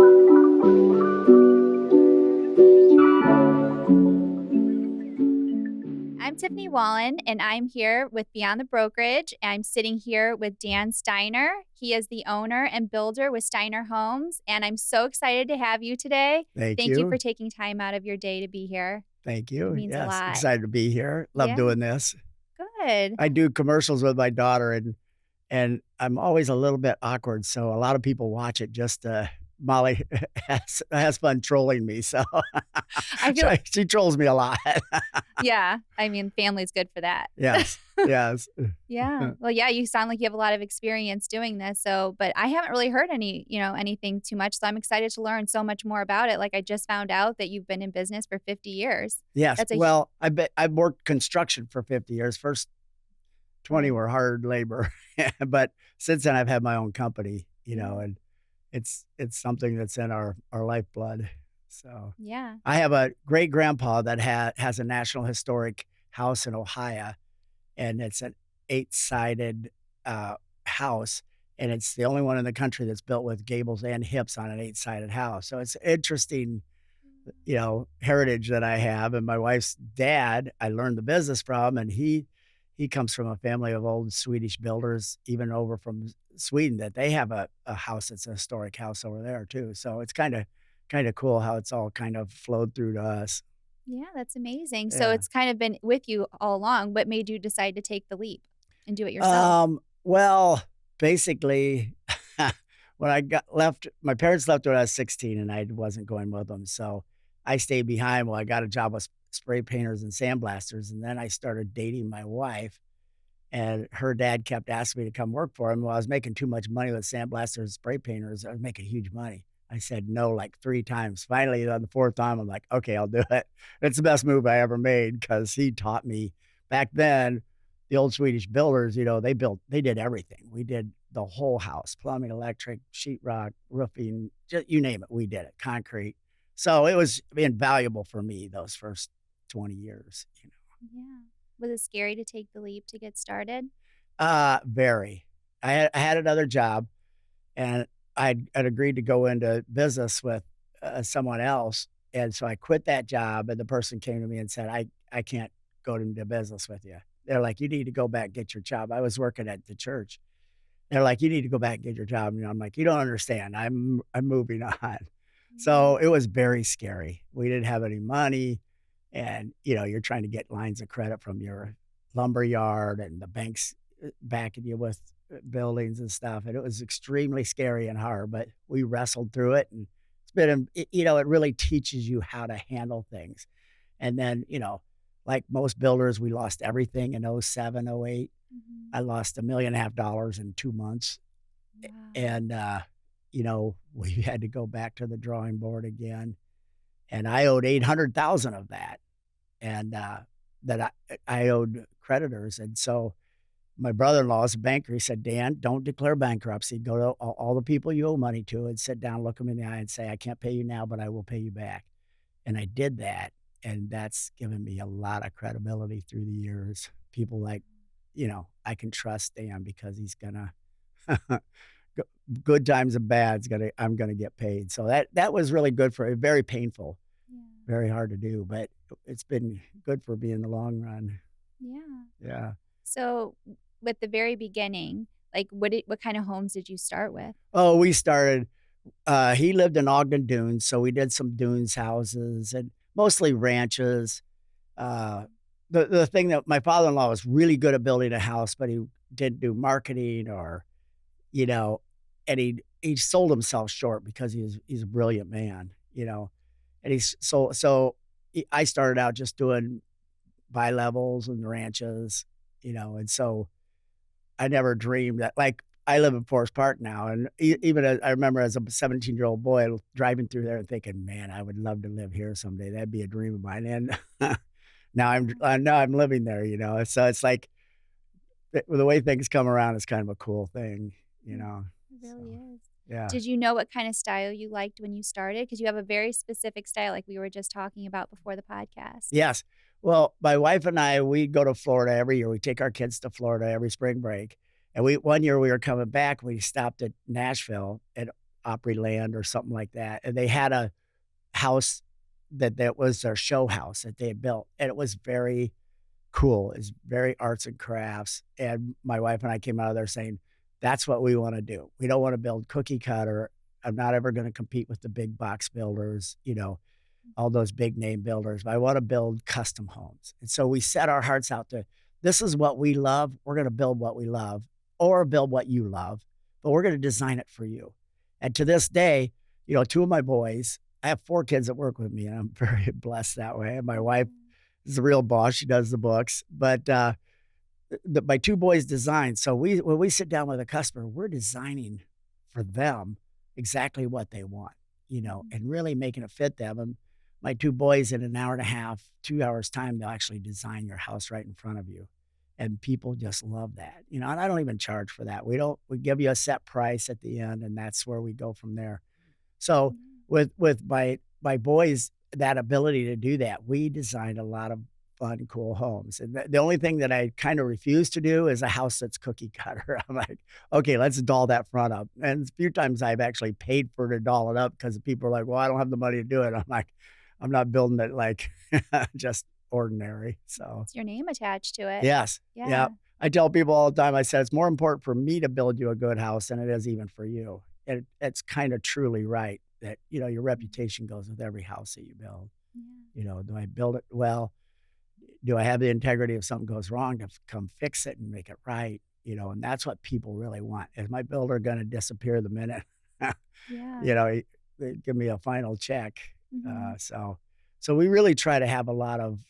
I'm Tiffany Wallen, and I'm here with Beyond the Brokerage. I'm sitting here with Dan Steiner. He is the owner and builder with Steiner Homes, and I'm so excited to have you today. Thank Thank you you. for taking time out of your day to be here. Thank It you. means a Yes, lot. excited to be here. Love Yeah, doing this. good. I do commercials with my daughter, and I'm always a little bit awkward, so a lot of people watch it just Molly has fun trolling me, so I feel, she trolls me a lot. yeah, I mean, family's good for that. Yes, yes. Yeah. Well, yeah, you sound like you have a lot of experience doing this. So, but I haven't really heard anything too much. So I'm excited to learn so much more about it. Like I just found out that you've been in business for 50 years. Yes, That's a, well, I've worked construction for 50 years. First 20 right. were hard labor, but since then I've had my own company, Yeah. and it's something that's in our lifeblood. So Yeah. I have a great grandpa that has a National Historic house in Ohio, and it's an eight-sided house, and it's the only one in the country that's built with gables and hips on an eight-sided house. So it's interesting, heritage that I have. And my wife's dad, I learned the business from, and he comes from a family of old Swedish builders, even over from Sweden, that they have a house that's a historic house over there too. So it's kind of cool how it's all kind of flowed through to us. Yeah, that's amazing. So Yeah. it's kind of been with you all along. What made you decide to take the leap and do it yourself? Well, basically, when I got left, my parents left when I was 16, and I wasn't going with them. So I stayed behind while I got a job with spray painters and sandblasters. And then I started dating my wife, and her dad kept asking me to come work for him. Well, I was making too much money with sandblasters and spray painters. I was making huge money. I said no like 3 times. Finally, on the 4th time, I'm like, "Okay, I'll do it." It's the best move I ever made because he taught me back then, the old Swedish builders, they did everything. We did the whole house, plumbing, electric, sheetrock, roofing, just you name it, we did it, concrete. So it was invaluable for me those first 20 years. Yeah. Was it scary to take the leap to get started? Very. I had another job, and I'd agreed to go into business with, someone else, and so I quit that job, and the person came to me and said, "I can't go into business with you." They're like, "You need to go back and get your job." I was working at the church. They're like, "You need to go back and get your job." I'm like, "You don't understand. I'm moving on." Yeah. So it was very scary. We didn't have any money, and, you're trying to get lines of credit from your lumber yard, and the banks, backing you with, buildings and stuff, and it was extremely scary and hard, but we wrestled through it, and it's been, it really teaches you how to handle things. And then, like most builders, we lost everything in '07, '08. Mhm. I lost $1.5 million in 2 months, Wow. and, we had to go back to the drawing board again, and I owed 800,000 of that, and, that I owed creditors. And so my brother-in-law is a banker. He said, "Dan, don't declare bankruptcy. Go to all the people you owe money to and sit down, look them in the eye and say, 'I can't pay you now, but I will pay you back.'" And I did that, and that's given me a lot of credibility through the years. People like, I can trust Dan because he's gonna go good times and bads, I'm gonna get paid. So that was really good for very painful, Yeah. very hard to do, but it's been good for me in the long run. Yeah. Yeah. So with the very beginning, like what kind of homes did you start with? Oh, we started he lived in Ogden Dunes, so we did some dunes houses and mostly ranches. Uh, the thing that my father-in-law was really good at building a house, but he didn't do marketing or, you know, and he sold himself short because he's a brilliant man. And he's I started out just doing bi-levels and ranches, and so I never dreamed that like, I live in Forest Park now, and even as I remember as a 17-year-old boy driving through there and thinking, "Man, I would love to live here someday. That'd be a dream of mine." And Yeah. now I'm living there. So it's like the way things come around is kind of a cool thing, you Yeah, know? it So, really is. yeah. Did you know what kind of style you liked when you started? Because you have a very specific style like we were just talking about before the podcast. Yes. Well, my wife and I, we go to Florida every year. We take our kids to Florida every spring break. And one year we were coming back, we stopped at Nashville, and Opryland or something like that, and they had a house that was their show house that they had built, and it was very cool. It's very arts and crafts, and my wife and I came out of there saying, "That's what we wanna do. We don't wanna build cookie cutter. I'm not ever gonna compete with the big box builders, all those big name builders. I wanna build custom homes." And so we set our hearts out to, "This is what we love. We're gonna build what we love or build what you love, but we're gonna design it for you." And to this day, 2 of my boys, I have 4 kids that work with me, and I'm very blessed that way, and my wife is the real boss. She does the books, but, my 2 boys design. So when we sit down with a customer, we're designing for them exactly what they want, Mhm. and really making it fit them. And my 2 boys in an hour and a half, 2 hours time, they'll actually design your house right in front of you. And people just love that, and I don't even charge for that. We give you a set price at the end, and that's where we go from there. So Yeah. with my boys, that ability to do that, we designed a lot of fun, cool homes. And the only thing that I kind of refuse to do is a house that's cookie cutter. I'm like, okay, let's doll that front up. And a few times I've actually paid for to doll it up because people are like, well, I don't have the money to do it. I'm like, I'm not building it like just ordinary. So It's your name attached to it. yes, yeah. Yeah. I tell people all the time, I said, "It's more important for me to build you a good house than it is even for you." And it's kinda truly right that, your Mhm. reputation goes with every house that you build. Yeah. Do I build it well? Do I have the integrity if something goes wrong to come fix it and make it right? And that's what people really want. Is my builder gonna disappear the minute, Yeah. you know, he they give me a final check? Mhm. So we really try to have a lot of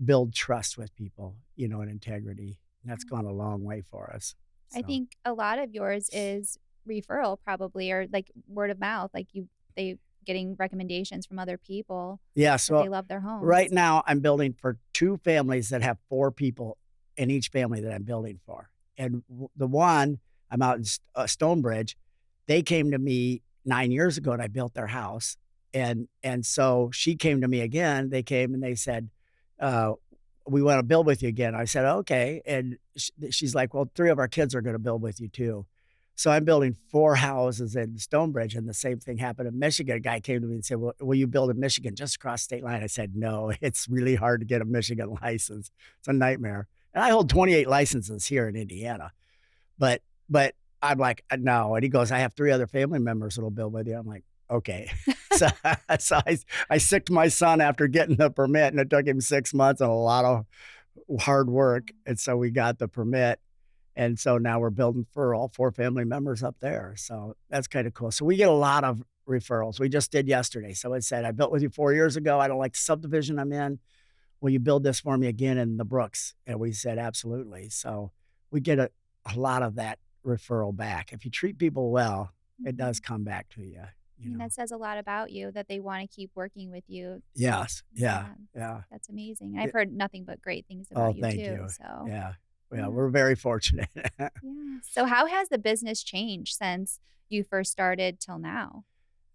build trust with people, and integrity. And that's Yeah. gone a long way for us. I So, think a lot of yours is referral probably or, like, word of mouth, like, they getting recommendations from other people yeah, that so they love their right homes. now I'm building for 2 families that have 4 people in each family that I'm building for. And the one, I'm out in Stonebridge, they came to me 9 years ago and I built their house. And so she came to me again. They came and they said, uh, "We want to build with you again." I said, "Okay." And she's like, "Well, 3 of our kids are going to build with you too." So I'm building 4 houses in Stonebridge, and the same thing happened in Michigan. A guy came to me and said, "Well, will you build in Michigan just across state line?" I said, "No, it's really hard to get a Michigan license. It's a nightmare." And I hold 28 licenses here in Indiana, but I'm like, "No." And he goes, "I have 3 other family members that'll build with you." I'm like, "Okay." So so I sicked my son after getting the permit, and it took him 6 months and a lot of hard work, Wow. and so we got the permit. And so now we're building for all 4 family members up there, so that's kinda cool. So we get a lot of referrals. We just did yesterday. Someone said, "I built with you 4 years ago. I don't like the subdivision I'm in. Will you build this for me again in the Brooks?" And we said, "Absolutely." So we get a lot of that referral back. If you treat people well, it does Mhm. come back to you, I you mean, that know? says a lot about you that they wanna keep working with you. Yes. Yeah. Yeah, Yeah. that's amazing, and I've It heard nothing but great things Oh, about you thank too, you. so Yeah. Yeah, yeah, we're very fortunate. yeah. So how has the business changed since you first started till now?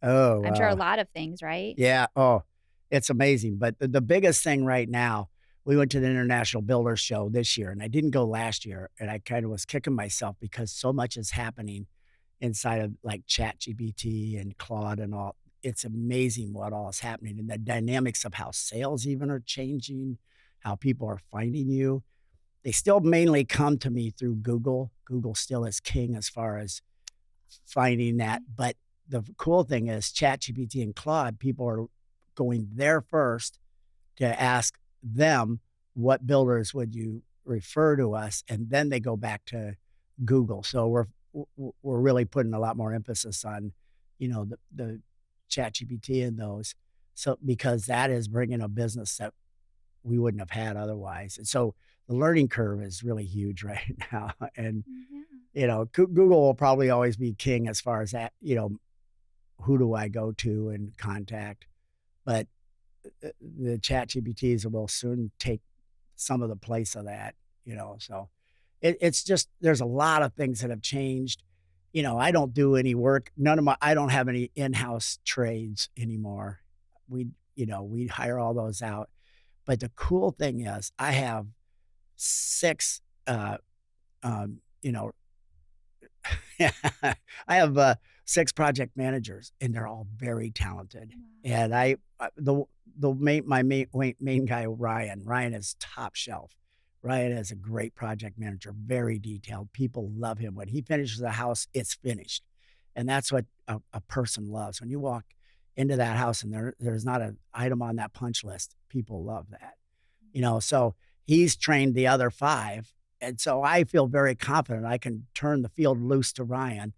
Oh, I'm sure a wow. lot of things, right? Yeah, oh, it's amazing, but the biggest thing right now, we went to the International Builders Show this year, and I didn't go last year, and I kinda was kicking myself because so much is happening inside of, like, ChatGPT and Claude and all. It's amazing what all is happening, and the dynamics of how sales even are changing, how people are finding you. They still mainly come to me through Google. Google still is king as far as finding that, Okay. but the cool thing is ChatGPT and Claude, people are going there first to ask them, "What builders would you refer to us?" And then they go back to Google. So we're really putting a lot more emphasis on, the ChatGPT and those. So because that is bringing a business that we wouldn't have had otherwise. And so the learning curve is really huge right now. And, Yeah. Google will probably always be king as far as that, who do I go to and contact? But the ChatGPTs will soon take some of the place of that, so it's just there's a lot of things that have changed. I don't do any work. I don't have any in-house trades anymore. We hire all those out. But the cool thing is I have 6, um, you know, I have, 6 project managers, and they're all very talented. Wow. And the main guy, Ryan is top shelf. Ryan is a great project manager, very detailed. People love him. When he finishes a house, it's finished. And that's what a person loves. When you walk into that house and there's not an item on that punch list, people love that. So he's trained the other 5. And so I feel very confident I can turn the field loose to Ryan,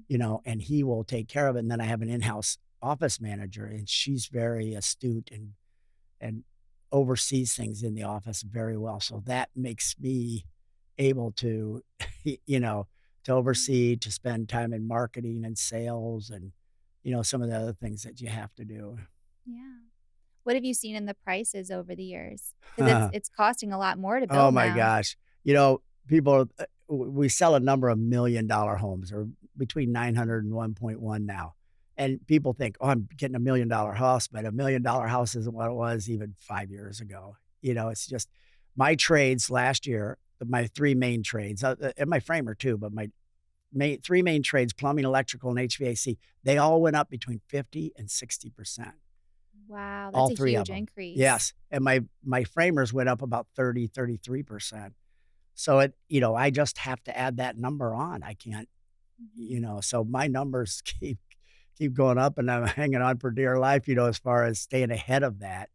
Mhm. and he will take care of it. And then I have an in-house office manager, and she's very astute and oversees things in the office very well. So that makes me able to, you know, to Yeah. oversee, to spend time in marketing and sales and, some of the other things that you have to do. Yeah. What have you seen in the prices over the years? Because it's costing a lot more to Oh build my now. gosh. People, we sell a number of $1 million homes or between 900 and 1.1 now. And people think, oh, I'm getting $1 million house, but $1 million house isn't what it was even 5 years ago. It's just my trades last year, my 3 main trades, and my framer too, but my 3 main trades, plumbing, electrical, and HVAC, they all went up between 50 and 60%. Wow, that's All a 3 of huge them. increase. Yes, and my framers went up about 33%. So I just have to add that number on. I can't, Mhm. so my numbers keep going up, and I'm hanging on for dear life, as far as staying ahead of that.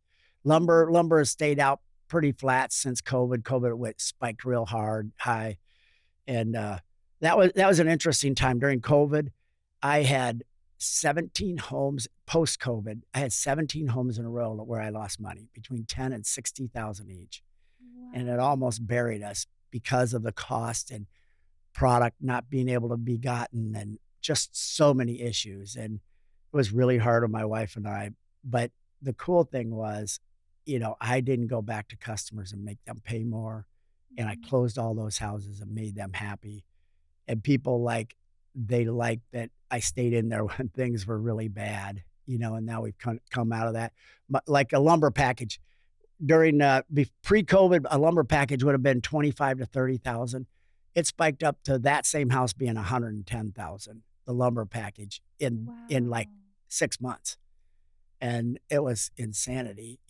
Yeah. Lumber has stayed out pretty flat since COVID. COVID went spiked real high, and, that was an interesting time. During COVID, I had 17 homes post-COVID, I had 17 homes in a row where I lost money, between 10 and 60,000 each, and it Wow. almost buried us because of the cost and product not being able to be gotten and just so many issues, and it was really hard on my wife and I, but the cool thing was, I didn't go back to customers and make them pay more, and I Mhm. closed all those houses and made them happy, and people they like that I stayed in there when things were really bad, and now we've come out of that. But like a lumber package during, pre-COVID, a lumber package would have been 25 to 30,000. It spiked up to that same house being 110,000, the lumber package in like Wow. 6 months, and it was insanity,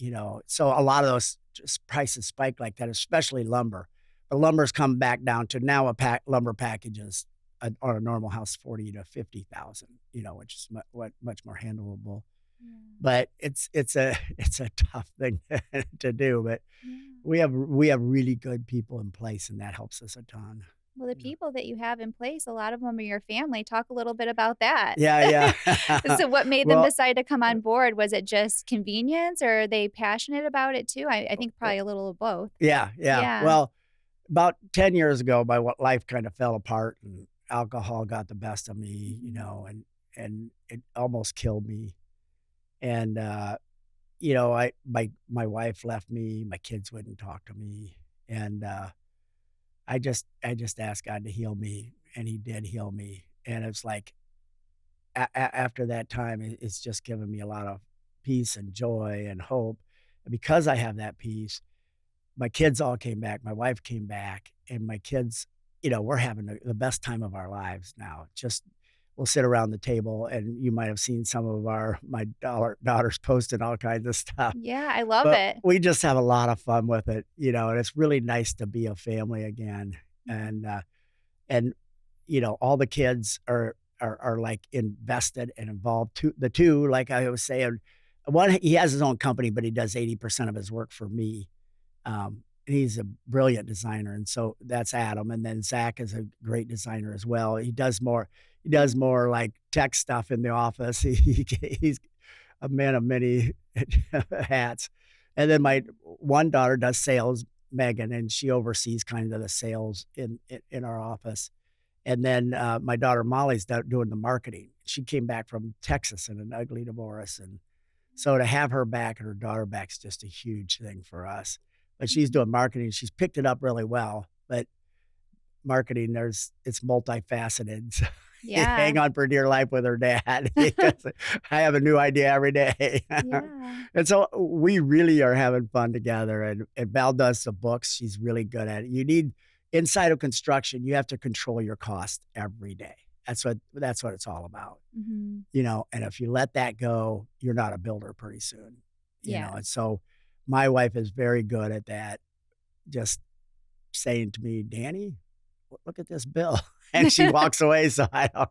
So a lot of those just prices spiked like that, especially lumber. The lumber's come back down to now lumber packages on a normal house 40 to 50,000, which is much more handleable. Yeah. But it's a it's a tough thing to do, but Yeah. we have really good people in place, and that helps us a ton. Well, the Yeah. people that you have in place, a lot of them are your family. Talk a little bit about that. Yeah, yeah. So what made them Well, decide to come uh, on board? Was it just convenience, or are they passionate about it too? I think uh, probably a little of both. yeah, yeah. Yeah. Well, about 10 years ago, my life kinda fell apart, and alcohol got the best of me, Mhm. and it almost killed me, and, my wife left me, my kids wouldn't talk to me, and, I just asked God to heal me, and He did heal me, and it's like after that time, it's just given me a lot of peace and joy and hope, and because I have that peace, my kids all came back, my wife came back, and my kids, we're having the best time of our lives now. Just we'll sit around the table, and you might have seen some of my daughters posting all kinds of stuff, Yeah, I love but it. we just have a lot of fun with it, and it's really nice to be a family again, Mhm. and, all the kids are, like, invested and involved. The 2, like I was saying, one, he has his own company, but he does 80% of his work for me. He's a brilliant designer, and so that's Adam, and then Zach is a great designer as well. He does more, Yeah. like, tech stuff in the office. He's a man of many hats. And then my Yeah. one daughter does sales, Megan, and she oversees kind of the sales in our office. And then, my daughter Molly's doing the marketing. She came back from Texas in an ugly divorce, and so to have her back and her daughter back is just a huge thing for us. But she's Mhm. doing marketing. She's picked it up really well, but marketing, it's multifaceted. So you Yeah. hang on for dear life with her dad because I have a new idea every day. Yeah. And so we really are having fun together. And Val does the books. She's really good at it. Inside of construction, you have to control your cost every day. That's what it's all about, Mhm. and if you let that go, you're not a builder pretty soon, Yeah. and so my wife is very good at that, just saying to me, "Danny, look at this bill," and she walks away, so I don't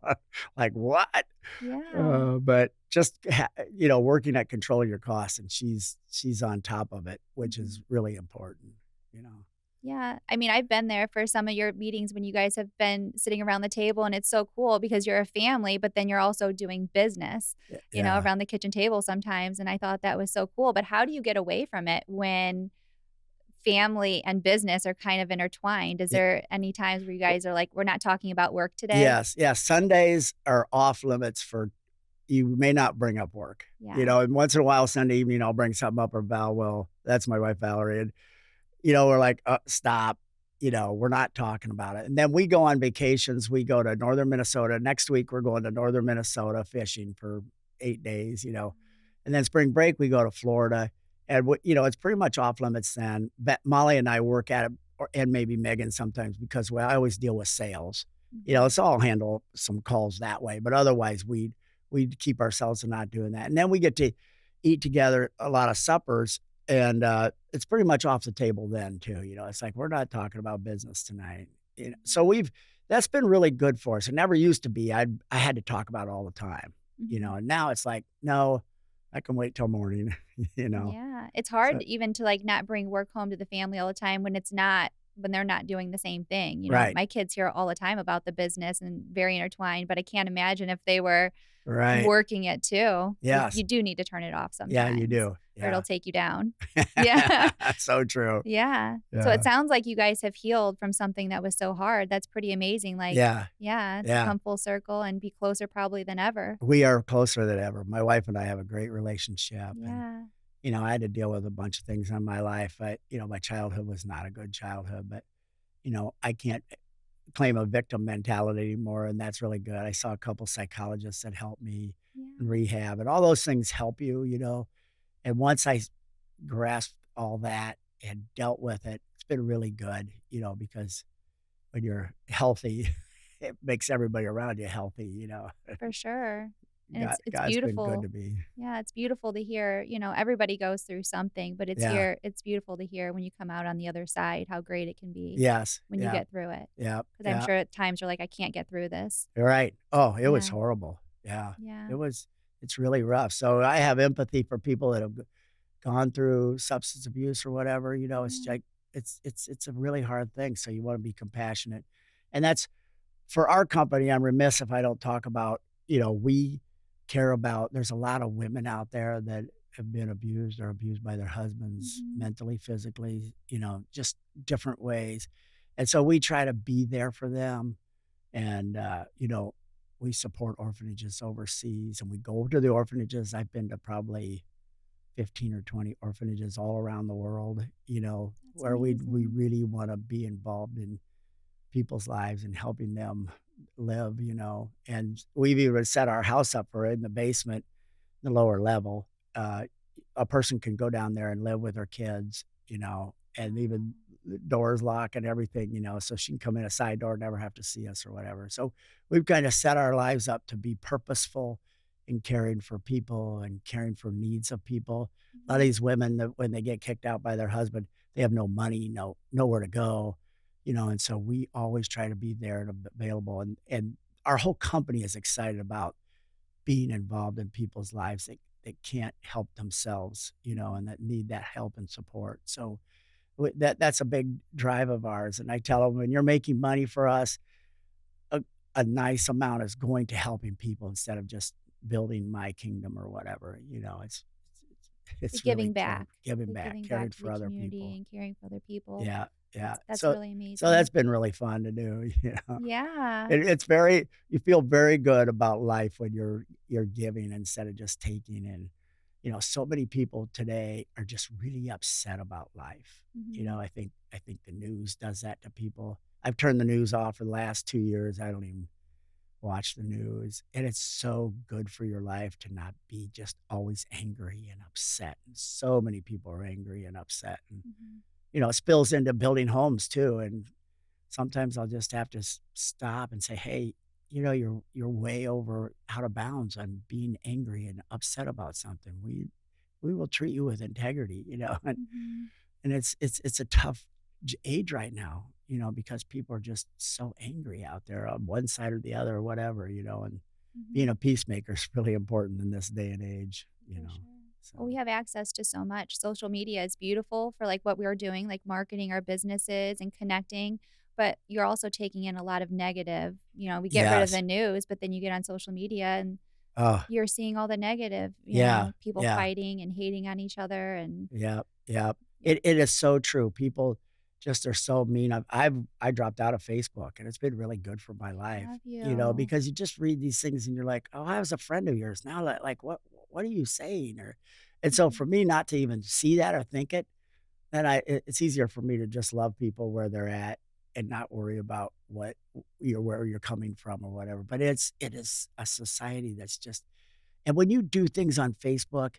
like, "What?" Yeah. But just working at controlling your costs, and she's on top of it, which Mhm. is really important, you know? Yeah. I mean, I've been there for some of your meetings when you guys have been sitting around the table, and it's so cool because you're a family, but then you're also doing business, Yeah. around the kitchen table sometimes, and I thought that was so cool, but how do you get away from it when family and business are kind of intertwined? Is Ye there any times where you guys are like, "We're not talking about work today?" Yes, yes, Sundays are off limits for you may not bring up work, Yeah. and once in a while, Sunday evening, I'll bring something up or Val will. That's my wife, Valerie, and, we're like, stop," we're not talking about it, and then we go on vacations, we go to Northern Minnesota. Next week, we're going to Northern Minnesota fishing for 8 days, and then spring break, we go to Florida, and it's pretty much off limits then, but Molly and I work at it and maybe Megan sometimes because I always deal with sales. Mhm. So I'll handle some calls that way, but otherwise, we'd keep ourselves to not doing that, and then we get to eat together a lot of suppers, and, it's pretty much off the table then too, it's like, "We're not talking about business tonight," so that's been really good for us. It never used to be. I had to talk about it all the time, Mhm. and now it's like, "No, I can wait till morning," you know? Yeah, it's So hard even to, like, not bring work home to the family all the time when they're not doing the same thing, Right, My kids hear all the time about the business and very intertwined, but I can't imagine if they were right. working it too. You Yes. do need to turn it off Yeah, you sometimes, do. or it'll Yeah. take you down. Yeah. So true. Yeah. So it Yeah. sounds like you guys have healed from something that was so hard. That's pretty amazing, like, Yeah. yeah, to Yeah. come full circle and be closer probably than ever. We are closer than ever. My wife and I have a great relationship, and, Yeah. I had to deal with a bunch of things in my life. My childhood was not a good childhood, but, I can't claim a victim mentality anymore, and that's really good. I saw a couple psychologists that helped me in Yeah. rehab, and all those things help you, and once I grasped all that and dealt with it, it's been really good, because when you're healthy, it makes everybody around you healthy. For sure. And it's God's been good beautiful. to me. Yeah, it's beautiful to hear, everybody goes through something, but Yeah. it's beautiful to hear when you come out on the other side how great it can be Yes. when you Yeah. get through it. Yeah. Because 'Cause I'm Yeah. sure at times you're like, "I can't get through this." You're right. Oh, it was Yeah. horrible. Yeah. Yeah. It was it's really rough. So I have empathy for people that have gone through substance abuse or whatever, it's Yeah. like it's a really hard thing. So you want to be compassionate. And that's for our company, I'm remiss if I don't talk about, we care about there's a lot of women out there that have been abused or abused by their husbands Mhm. mentally, physically, just different ways. And so we try to be there for them. And, we support orphanages overseas and we go to the orphanages. I've been to probably 15 or 20 orphanages all around the world, That's where we amazing. really want to be involved in people's lives and helping them live. And we've even set our house up for it in the basement, the lower level. Uh, a person can go down there and live with her kids, and Wow. even the doors lock and everything, so she can come in a side door, never have to see us or whatever. So we've kind of set our lives up to be purposeful in caring for people and caring for needs of people. A lot of Mhm. these women that when they get kicked out by their husband, they have no money, nowhere to go, and so we always try to be there and available. And our whole company is excited about being involved in people's lives that can't help themselves, and Mhm. that need that help and support. So that's a big drive of ours. And I tell them, when you're making money for us, a, a nice amount is going to helping people instead of just building my kingdom or whatever. The It's really giving back. giving The back, giving back caring to the for other community people. and caring for other people. Yeah, yeah. That's So really so that's amazing. been really fun to do. Yeah. It's very you feel very good about life when you're giving instead of just taking. And so many people today are just really upset about life. Mhm. I think the news does that to people. I've turned the news off for the last 2 years. I don't even watch the news, and it's so good for your life to not be just always angry and upset, and so many people are angry and upset, and, Mhm. it spills into building homes too, and sometimes I'll just have to stop and say, "Hey, you're way over out of bounds on being angry and upset about something. We will treat you with integrity, Mhm. and it's a tough age right now, because people are just so angry out there on one side or the other or whatever, and being Mhm. a peacemaker is really important in this day and age, For sure. So Well, we have access to so much. Social media is beautiful for like what we are doing, like marketing our businesses and connecting, but you're also taking in a lot of negative. We get rid of the yes. news, but then you get on social media and Oh, you're seeing all the negative, yeah, people yeah. fighting and hating on each other and Yep, yep. yeah. It is so true. People just are so mean. I dropped out of Facebook, and it's been really good for my life, Have you? because you just read these things and you're like, "Oh, I was a friend of yours. Now, like, what are you saying?" And so Mhm. for me not to even see that or think it, then it's easier for me to just love people where they're at and not worry about where you're coming from or whatever. But it is a society that's just, and when you do things on Facebook,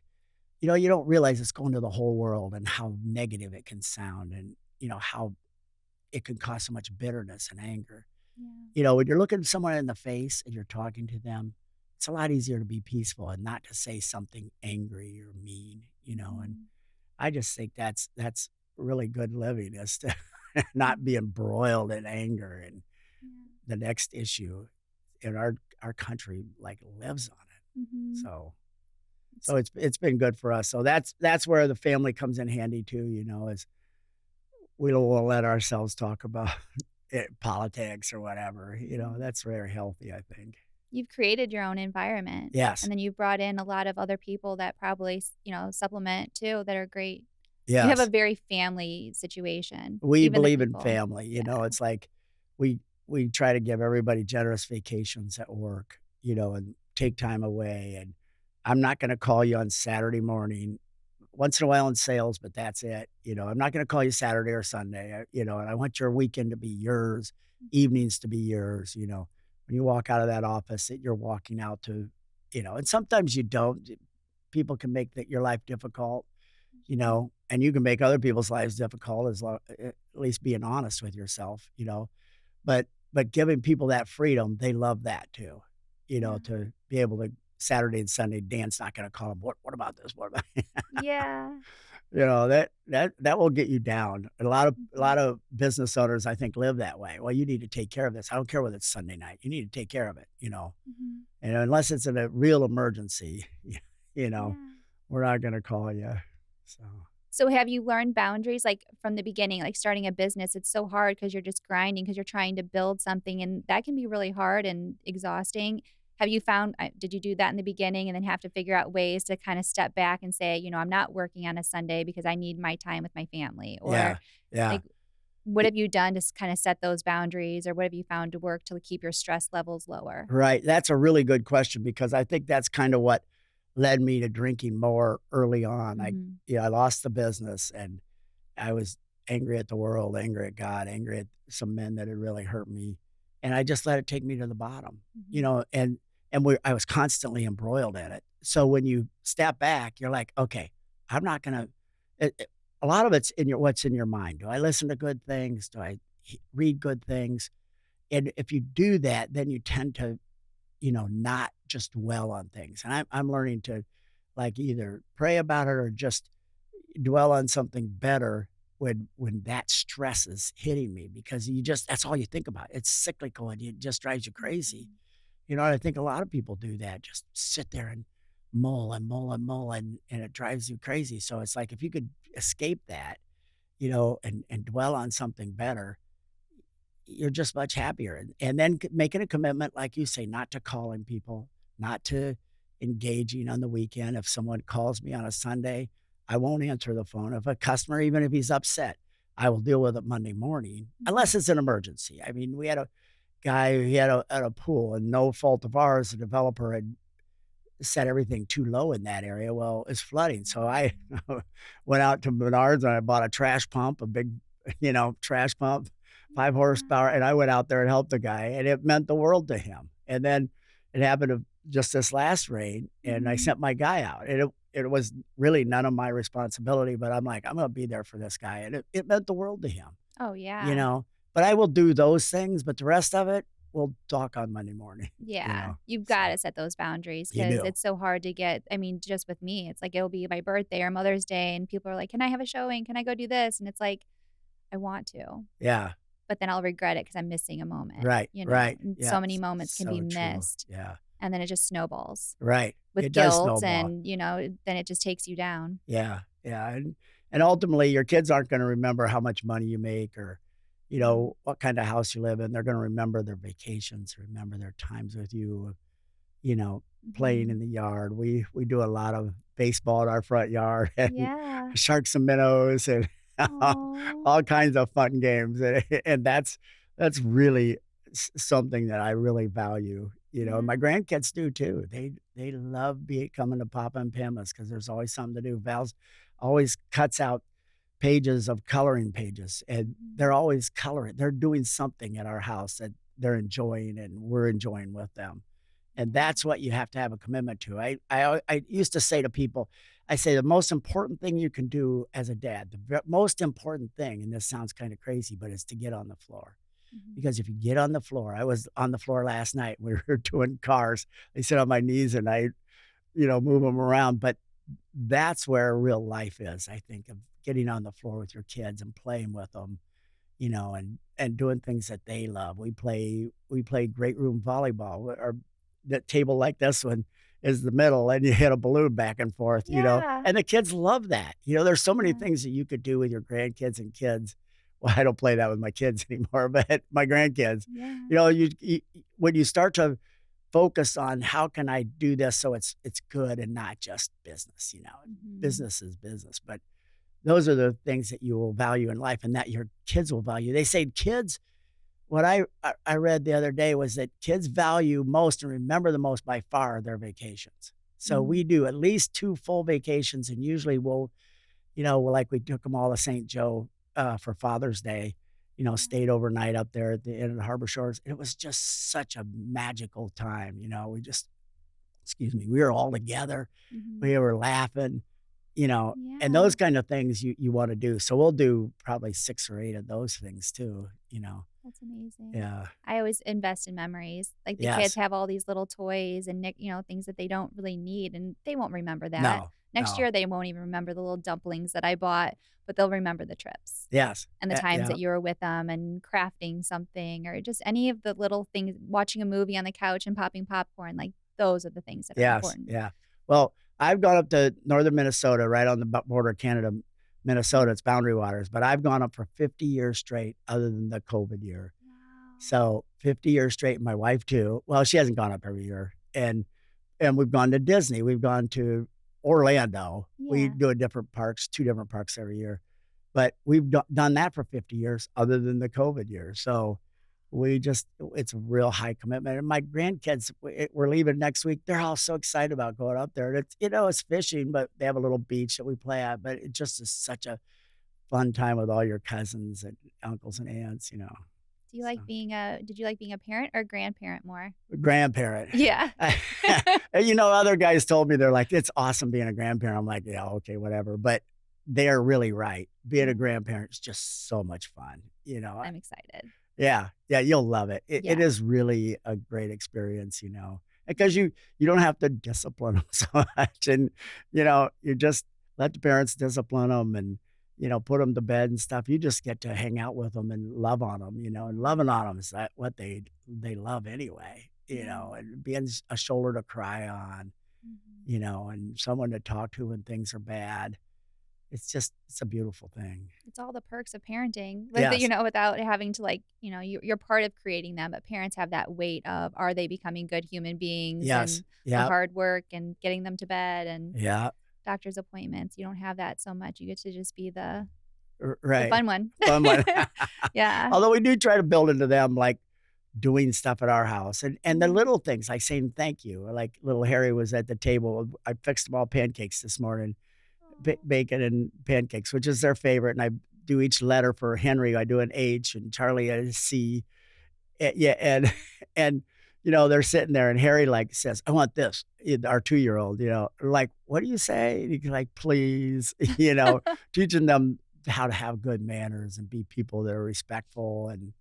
you don't realize it's going to the whole world and how negative it can sound, and, how it can cause so much bitterness and anger. Yeah. When you're looking someone in the face and you're talking to them, it's a lot easier to be peaceful and not to say something angry or mean, and Mhm. I just think that's really good living, is to not be Mhm. embroiled in anger and Yeah. the next issue, and our country, like, lives on it. Mhm. So It's So it's been good for us. So that's where the family comes in handy too, is we don't wanna let ourselves talk about politics or whatever, Mhm. that's very healthy, I think. You've created your own environment, Yes. and then you've brought in a lot of other people that probably, supplement too that are great. You have a Yes. very family situation, We even the believe in people. family, Yeah. it's like we we try to give everybody generous vacations at work, and take time away, and I'm not gonna call you on Saturday morning, once in a while in sales, but that's it, I'm not gonna call you Saturday or Sunday, and I want your weekend to be yours, Mhm. evenings to be yours, when you walk out of that office, that you're walking out to, and sometimes you don't. People can make your life difficult, Mhm. and you can make other people's lives difficult, at least being honest with yourself, but giving people that freedom, they love that too, Yeah. to be able to Saturday and Sunday, Dan's not gonna call them, "What about this? What about" Yeah. that will get you down. And a lot Mhm. of business owners, I think, live that way. "Well, you need to take care of this. I don't care whether it's Sunday night. You need to take care of it," Mhm. and unless it's in a real emergency, you know, Yeah. we're not gonna call you. So So have you learned boundaries, like, from the beginning, like, starting a business, it's so hard because 'cause you're just grinding because 'cause you're trying to build something, and that can be really hard and exhausting. Have you found did you do that in the beginning and then have to figure out ways to kinda step back and say, "I'm not working on a Sunday because I need my time with my family," or, yeah, yeah. like, what have you done to kinda set those boundaries, or what have you found to work to keep your stress levels lower? Right, that's a really good question because I think that's kinda what led me to drinking more early on. Mhm. I lost the business, and I was angry at the world, angry at God, angry at some men that had really hurt me, and I just let it take me to the bottom, Mhm. and I was constantly embroiled in it. So when you step back, you're like, "Okay, I'm not gonna." A lot of it's in what's in your mind. Do I listen to good things? Do I read good things? And if you do that, then you tend to, not just dwell on things. And I'm learning to, like, either pray about it or just dwell on something better when that stress is hitting me, because that's all you think about. It's cyclical and it just drives you crazy. Mhm. And I think a lot of people do that, just sit there and mull and mull and mull, and it drives you crazy. So it's like if you could escape that, and dwell on something better, you're just much happier, and then making a commitment, like you say, not to calling people, not to engaging on the weekend. If someone calls me on a Sunday, I won't answer the phone. If a customer, even if he's upset, I will deal with it Monday morning, unless Mhm. it's an emergency. I mean, we had a guy who had a pool, and no fault of ours, the developer had set everything too low in that area. Well, it's flooding, so I Mm. went out to Menards and I bought a trash pump, a big, trash pump, 5 Yeah. horsepower, and I went out there and helped the guy, and it meant the world to him. And then it happened to just this last rain, and I Mhm. sent my guy out, and it was really none of my responsibility, but I'm like, "I'm gonna be there for this guy," and it meant the world to him, Oh, you yeah. know? But I will do those things, but the rest of it, we'll talk on Monday morning, you Yeah, know? you've So gotta set those boundaries you because do. it's so hard to get I mean, just with me, it's like it'll be my birthday or Mother's Day, and people are like, "Can I have a showing? Can I go do this?" And it's like, "I want to," Yeah. but then I'll regret it because 'cause I'm missing a moment, Right, you know? right. And Yeah, so many moments can be so true. missed, Yeah. and then it just snowballs Right. with It does guilt snowball. and, then it just takes you down. Yeah, yeah, and ultimately, your kids aren't gonna remember how much money you make or, Mhm. what kinda house you live in. They're gonna remember their vacations, remember their times with you, you know, playing in Mhm. the yard. We do a lot of baseball in our front yard and Yeah. sharks and minnows and Aw. all kinds of fun games, and that's really something that I really value, and my Yeah. grandkids do too. They love coming to Papa and Pamela's because there's always something to do. Val's always cuts out pages of coloring pages, and they're Mhm. always coloring. They're doing something at our house that they're enjoying and we're enjoying with them. And Yeah. that's what you have to have a commitment to. I used to say to people, I say the most important thing you can do as a dad, the most important thing, and this sounds kind of crazy, but it's to get on the floor. Mhm. Because if you get on the floor, I was on the floor last night. We were doing cars. I sit on my knees and I, move them around. But that's where real life is, I think, of getting on the floor with your kids and playing with them, and doing things that they love. We play great room volleyball, or that table like this one is the middle, and you hit a balloon back and forth, Yeah. and the kids love that. There's so many Yeah. things that you could do with your grandkids and kids. Well, I don't play that with my kids anymore, but my grandkids, Yeah. when you start to focus on how can I do this so it's good and not just business. Mhm. Business is business, but those are the things that you will value in life and that your kids will value. They say kids what I read the other day was that kids value most and remember the most by far their vacations. So we Mm. do at least 2 full vacations, and usually like we took them all to St. Joe, for Father's Day, Yeah. stayed overnight up there at the end of the Harbor Shores. It was just such a magical time. We just excuse me, we were all together. Mhm. We were laughing, and Yeah. those kind of things you wanna do. So we'll do probably 6 or 8 of those things too. That's amazing. Yeah. I always invest in memories. Like, the kids Yes. have all these little toys and things that they don't really need, and they won't remember that. No, Next no. year, they won't even remember the little dumplings that I bought, but they'll remember the trips Yes. and the times Yeah. that you were with them and crafting something or just any of the little things, watching a movie on the couch and popping popcorn, like, those are the things that are Yes, important. yeah. Well, I've gone up to northern Minnesota, right on the border of Canada, Minnesota, Mhm. it's boundary waters, but I've gone up for 50 years straight other than the COVID year. Wow. So, 50 years straight, and my wife too. Well, she hasn't gone up every year, and we've gone to Disney, we've gone to Orlando. We Yeah. do a different parks, 2 different parks every year, but we've done that for 50 years other than the COVID year. So it's a real high commitment, and my grandkids, we're leaving next week, they're all so excited about going up there, and it's fishing, but they have a little beach that we play at, but it just is such a fun time with all your cousins and uncles and aunts. Do you So like being a did you like being a parent or grandparent more? grandparent. Yeah. And, other guys told me, they're like, "It's awesome being a grandparent." I'm like, "Yeah, okay, whatever," but they're really right. Being a Yeah, grandparent is just so much fun. I'm excited. Yeah, yeah, you'll love it. It Yeah. is really a great experience, because you don't have to discipline them so much, and, you just let the parents discipline them and, put them to bed and stuff. You just get to hang out with them and love on them, and Yeah. loving on them is that what they love anyway, Yeah. and being a shoulder to cry on, Mhm. and someone to talk to when things are bad. It's a beautiful thing. It's all the perks of parenting Yes. without having to, you're part of creating them, but parents have that weight of, are they becoming good human beings Yes. and the Yep. hard work and getting them to bed and Yeah. doctor's appointments. You don't have that so much. You get to just be the Right. fun one. Fun one. Yeah. Although we do try to build into them, like, doing stuff at our house and the Yeah. little things, like saying thank you, or like little Harry was at the table. I fixed them all pancakes this morning, Aw. bacon and pancakes, which is their favorite, and I do each letter. For Henry, I do an H, and Charlie a C. Yeah, and and, they're sitting there, and Harry, like, says, "I want this." Our two-year-old, like, "What do you say?" And he's like, "Please," teaching them how to have good manners and be people that are respectful and,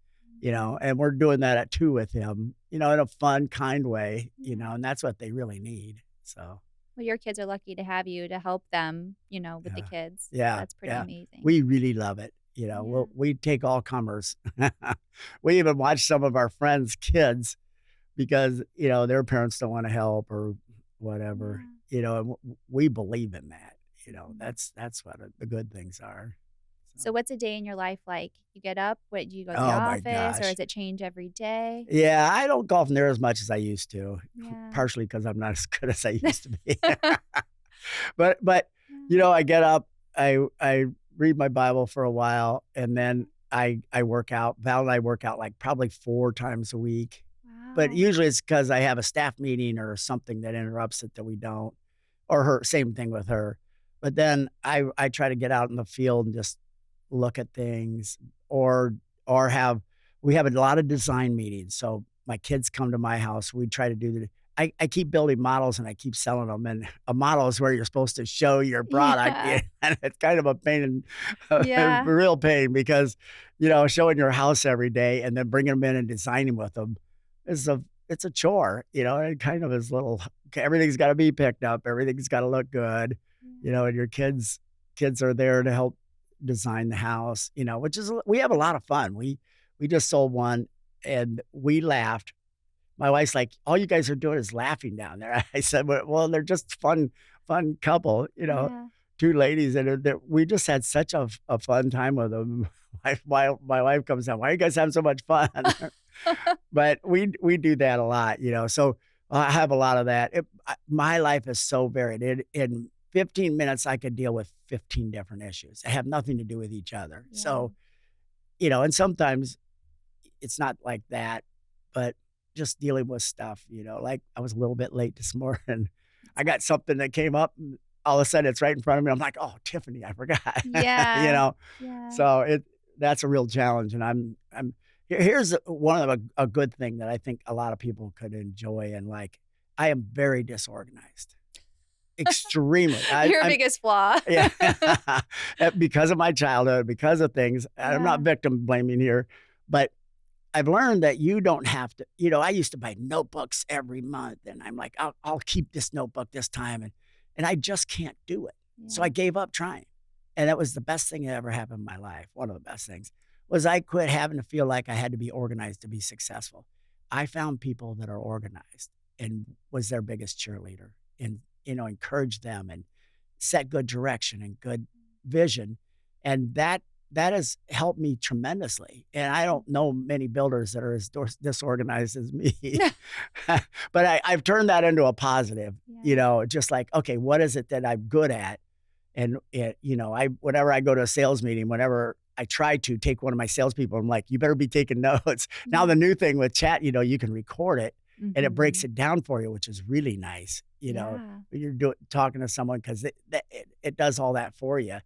Mhm. and we're doing that at 2 with him, in a fun, kind way, Yeah. and that's what they really need. So, Well, your kids are lucky to have you to help them, with the yeah. kids. So Yeah, that's pretty yeah. amazing. We really love it, Yeah. we take all comers. We even watch some of our friends' kids because, their parents don't wanna help or whatever, Yeah. and we believe in that, Mhm. that's what the good things are. So So, what's a day in your life like? You get up, what do you go to the oh my office or gosh. does it change every day? Yeah, I don't golf near as much as I used to, Yeah. partially because 'cause I'm not as good as I used to be. But, Yeah. I get up, I read my Bible for a while, and then I work out. Val and I work out, like, probably 4 times a week, but Wow. usually it's because I have a staff meeting or something that interrupts it that we don't, or her same thing with her. But then I try to get out in the field and just look at things or or have we have a lot of design meetings, so my kids come to my house, we try to do the I keep building models and I keep selling them. And a model is where you're supposed to show your product, Yeah. and it's kind of a pain in a Yeah. real pain because, showing your house every day and then bringing them in and designing with them is it's a chore, and it kind of is little everything's gotta be picked up, everything's gotta look good, Yeah. and your kids are there to help design the house, which is we have a lot of fun. We just sold one and we laughed. My wife's like, "All you guys are doing is laughing down there." I said, "Well, they're just fun couple, 2 ladies, and we just had such a fun time with them." My wife comes down, "Why are you guys having so much fun?" Yeah. But we do that a lot, so I have a lot of that. My life is so varied. In 15 minutes, I could deal with 15 different issues. They have nothing to do with each other. Yeah. So, and sometimes it's not like that, but just dealing with stuff, like I was a little bit late this morning. I got something that came up and all of a sudden it's right in front of me. I'm like, "Oh, Tiffany, I forgot." You Yeah. know? Yeah. So that's a real challenge. And here's one of a good thing that I think a lot of people could enjoy and like. I am very disorganized. Extremely. Your I'm biggest flaw. yeah. Because of my childhood, because of things. I'm not Yeah. victim blaming here, but I've learned that you don't have to. I used to buy notebooks every month, and I'm like, I'll keep this notebook this time, and I just can't do it. So I Yeah. gave up trying, and that was the best thing that ever happened in my life. One of the best things was I quit having to feel like I had to be organized to be successful. I found people that are organized and was their biggest cheerleader, and encouraged them and set good direction and good vision, and that has helped me tremendously, and I don't know many builders that are as disorganized as me. But I've turned that into a positive, Yeah. just like, "Okay, what is it that I'm good at?" And I whenever I go to a sales meeting, whenever I try to take one of my salespeople, I'm like, "You better be taking notes." Now Yeah. the new thing with chat, you can record it, and it breaks Mhm. it down for you, which is really nice, Yeah. when you're talking to someone 'cause it does all that for you,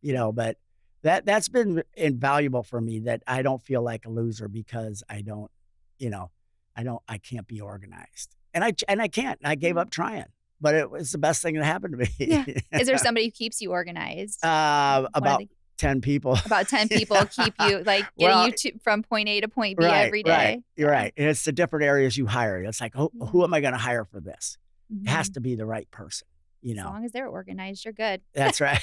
Yeah. but that's been invaluable for me that I don't feel like a loser because you know, I can't be organized. And I can't. I gave Yeah. up trying, but it was the best thing that happened to me. Yeah. Is there somebody who keeps you organized? One of About the 10 people. about 10 people keep Yeah. you, like, getting Well, you to from point A to point B right, every right. day. You're Yeah. right. And it's the different areas you hire. It's like, who Yeah. am I gonna hire for this? It has Mhm. to be the right person, you As know? long as they're organized, you're good. That's right.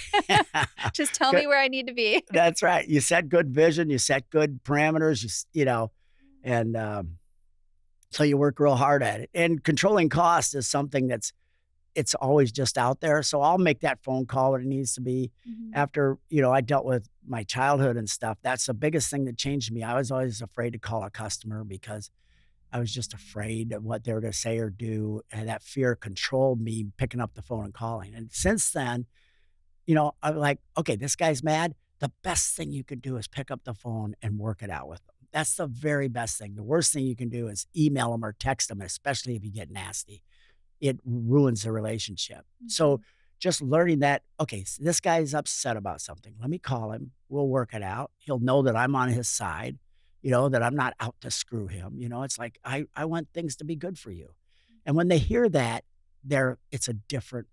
Just tell Good me where I need to be. that's right. You set good vision, you set good parameters, and, so you work real hard at it. And controlling cost is something it's always just out there, so I'll make that phone call when it needs to be. Mhm. After, I dealt with my childhood and stuff, that's the biggest thing that changed me. I was always afraid to call a customer because I was just afraid of what they were gonna say or do, and that fear controlled me picking up the phone and calling. And since then, I'm like, "Okay, this guy's mad." The best thing you can do is pick up the phone and work it out with them. That's the very best thing. The worst thing you can do is email them or text them, especially if you get nasty. It ruins the relationship. So, Mhm. just learning that, okay, this guy's upset about something. Let me call him. We'll work it out. He'll know that I'm on his side, that I'm not out to screw him. It's like I want things to be good for you. And when they hear that, it's a different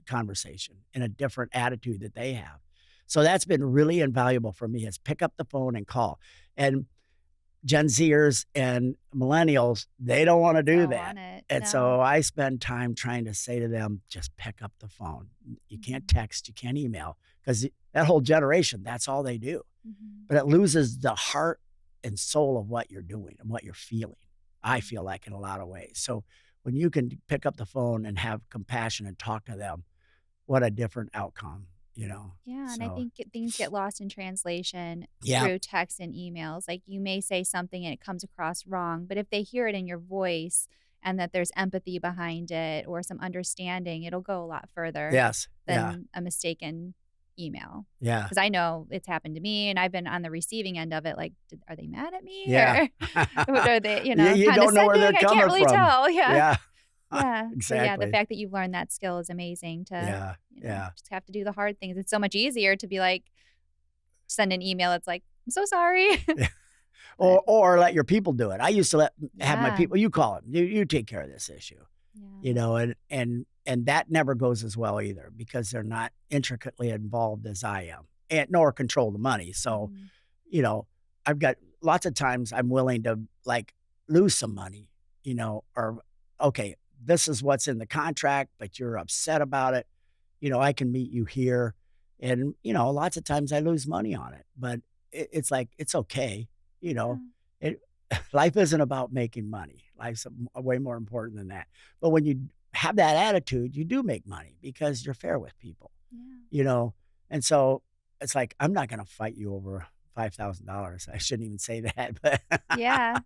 conversation and a different attitude that they have. So that's been really invaluable for me is pick up the phone and call. And Gen Zers and millennials, they don't want to They do don't that. want it. And No. so I spend time trying to say to them, just pick up the phone. You can't Mhm. text, you can't email, because that whole generation, that's all they do. Mhm. But it loses the heart and soul of what you're doing and what you're feeling. I Mhm. feel like in a lot of ways. So when you can pick up the phone and have compassion and talk to them, what a different outcome, you know? Yeah, and I So, think things get lost in translation yeah, through text and emails. Like you may say something and it comes across wrong, but if they hear it in your voice and that there's empathy behind it or some understanding, it'll go a lot further yes, yeah, than a mistaken email. yeah, Because I know it's happened to me and I've been on the receiving end of it. Like, are they mad at me yeah. or what are they, You don't know where they're condescending? I can't coming really from. tell. Yeah. Yeah, Yeah. So yeah, the exactly. fact that you've learned that skill is amazing to, Yeah, yeah. just have to do the hard things. It's so much easier to be like, send an email. It's like, I'm so sorry. But Or let your people do it. I used to have my yeah. people, you call them, you take care of this issue, you Yeah. know, and that never goes as well either because they're not intricately involved as I am, and nor control the money. So, Mhm. you know, I've got lots of times I'm willing to like lose some money, or okay, this is what's in the contract, but you're upset about it. I can meet you here. And, lots of times I lose money on it, but it's like, it's okay. You know, Yeah. it, life isn't about making money. Life's way more important than that. But when you have that attitude, you do make money because you're fair with people, Yeah. you know? And so it's like, I'm not going to fight you over $5,000. I shouldn't even say that, but Yeah.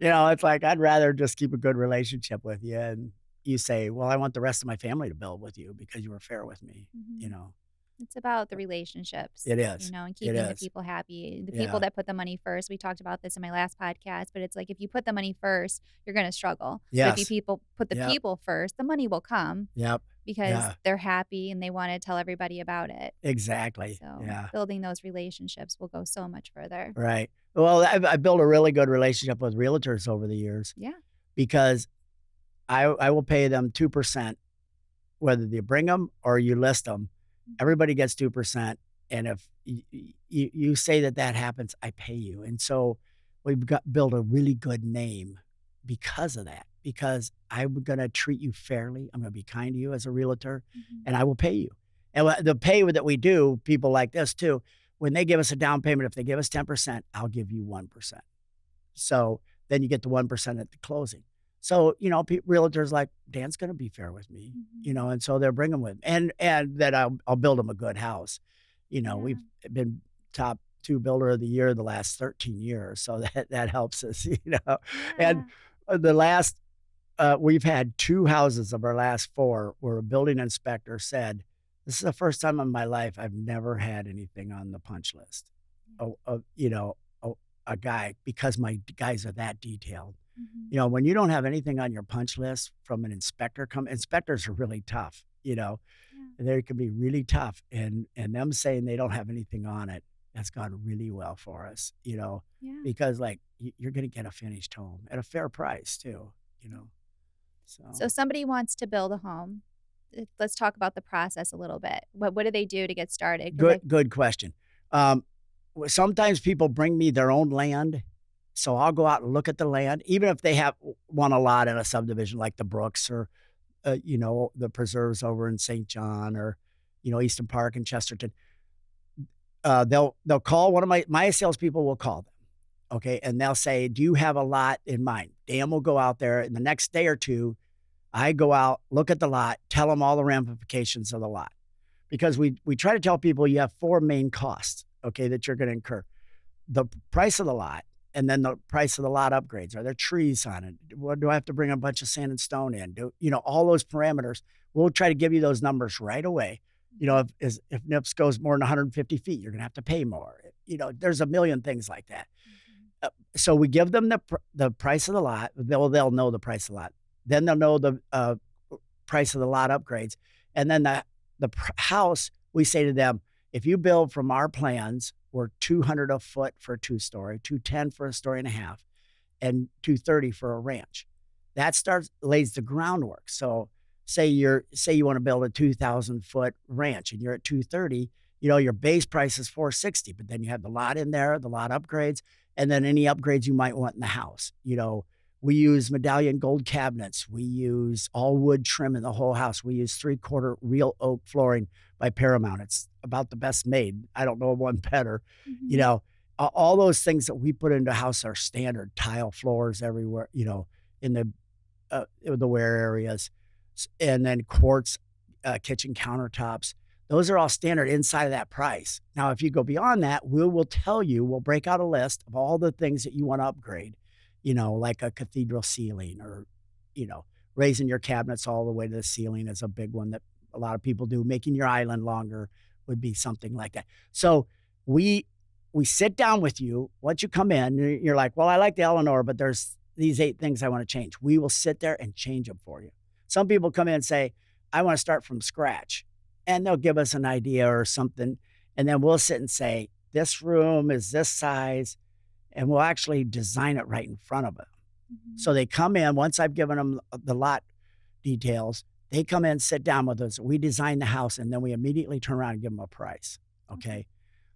it's like, I'd rather just keep a good relationship with you. And you say, well, I want the rest of my family to build with you because you were fair with me, you Mhm. know? It's about the relationships, It is. and It keeping the is. people happy. The people Yeah. that put the money first, we talked about this in my last podcast, but it's like if you put the money first, you're gonna struggle. But if you Yes. people put the Yep. people first, the money will come Yep. because Yeah. they're happy and they wanna tell everybody about it. Exactly. So, Yeah. building those relationships will go so much further. Right. Well, I built a really good relationship with realtors over the years Yeah. because I will pay them 2% whether you bring them or you list them. Mhm. Everybody gets 2%, and if you say that that happens, I pay you, and so we've got built a really good name because of that, because I'm gonna treat you fairly, I'm gonna be kind to you as a realtor, Mhm. and I will pay you. And the pay that we do, people like this too, when they give us a down payment, if they give us 10%, I'll give you 1%. So then you get the 1% at the closing. So, realtors like, "Dan's gonna be fair with me," Mhm. and so they're bringing with and that I'll build them a good house. Yeah. We've been top 2 builder of the year the last 13 years, so that helps us, and, Yeah. the last we've had 2 houses of our last 4 where a building inspector said, "This is the first time in my life I've never had anything on the punch list." Oh, a guy because my guys are that detailed. Mhm. When you don't have anything on your punch list from an inspector inspectors are really tough, Yeah. they can be really tough, and them saying they don't have anything on it, that's gone really well for us, Yeah. because, like, you're gonna get a finished home at a fair price too, you know? So So, somebody wants to build a home. Let's talk about the process a little bit. What do they do to get started? Because good question. Um, sometimes people bring me their own land, so I'll go out and look at the land, even if they have want a lot in a subdivision like the Brooks or, the preserves over in St. John or, Easton Park in Chesterton. They'll call one of my salespeople will call them, okay, and they'll say, "Do you have a lot in mind?" Dan will go out there, and the next day or 2, I go out, look at the lot, tell them all the ramifications of the lot, because we try to tell people you have 4 main costs, okay, that you're gonna incur. The price of the lot, and then the price of the lot upgrades. Are there trees on it? What do I have to bring a bunch of sand and stone in? All those parameters. We'll try to give you those numbers right away. Mhm. If NIPS goes more than 150 feet, you're gonna have to pay more. There's a million things like that. Mhm. So we give them the price of the lot. They'll know the price of the lot. Then they'll know the price of the lot upgrades, and then the house. We say to them, if you build from our plans, we're 200 a foot for a 2-story, 210 for a story and a half, and 230 for a ranch. That starts lays the groundwork. So say you want to build a 2,000-foot ranch and you're at 230, your base price is 460, but then you have the lot in there, the lot upgrades, and then any upgrades you might want in the house. We use medallion gold cabinets. We use all wood trim in the whole house. We use 3/4 real oak flooring by Paramount. It's about the best made. I don't know of one better. You Mhm. know, all those things that we put into a house are standard tile floors everywhere, in the wear areas, and then quartz kitchen countertops. Those are all standard inside of that price. Now, if you go beyond that, will tell you, we'll break out a list of all the things that you want to upgrade, like a cathedral ceiling or, you know, raising your cabinets all the way to the ceiling is a big one that a lot of people do. Making your island longer would be something like that. So we we sit down with you. Once you come in, you're like, well, I like the Eleanor, but there's these 8 things I want to change. We will sit there and change them for you. Some people come in and say, I want to start from scratch. And they'll give us an idea or something. And then we'll sit and say, this room is this size. And we'll actually design it right in front of them. Mhm. So they come in, once I've given them the lot details, they come in, sit down with us. We design the house, and then we immediately turn around and give them a price. Okay. Okay.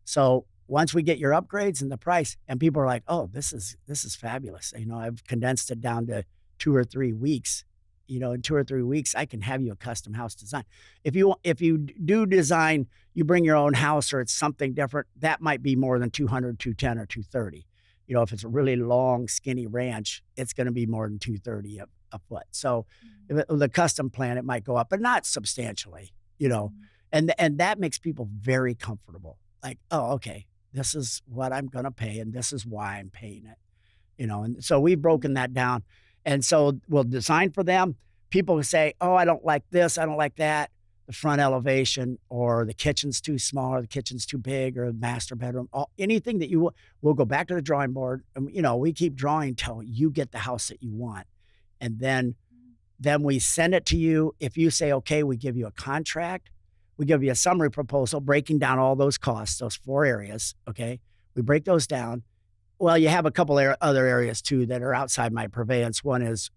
So once we get your upgrades and the price, and people are like, oh, this is fabulous. I've condensed it down to 2 or 3 weeks. In 2 or 3 weeks, I can have you a custom house design. If you do design, you bring your own house or it's something different, that might be more than 200, 210, or 230. If it's a really long, skinny ranch, it's going to be more than 230 a foot. So Mhm. if the custom plan, it might go up, but not substantially, Mhm. and that makes people very comfortable. Like, oh, okay, this is what I'm going to pay, and this is why I'm paying it. And so we've broken Mhm. that down. And so we'll design for them. People will say, oh, I don't like this, I don't like that. The front elevation, or the kitchen's too small, or the kitchen's too big, or the master bedroom, anything that we'll go back to the drawing board. And, we keep drawing till you get the house that you want. And then we send it to you. If you say, okay, we give you a contract, we give you a summary proposal breaking down all those costs, those 4 areas. Okay. We break those down. Well, you have a couple other areas too that are outside my purveyance. One is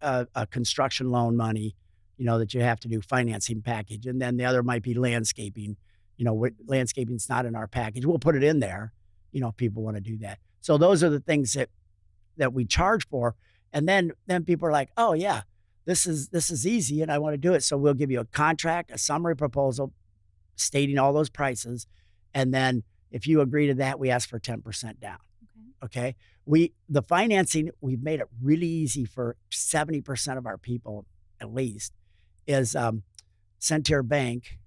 a construction loan money, that you have to do financing package, and then the other might be landscaping. Landscaping's not in our package. We'll put it in there, if people want to do that. So those are the things that we charge for, and then people are like, oh yeah, this is easy, and I want to do it. So we'll give you a contract, a summary proposal stating all those prices, and then if you agree to that, we ask for 10% down. Okay. Okay. The financing, we've made it really easy for 70% of our people, at least, is Centaur Bank.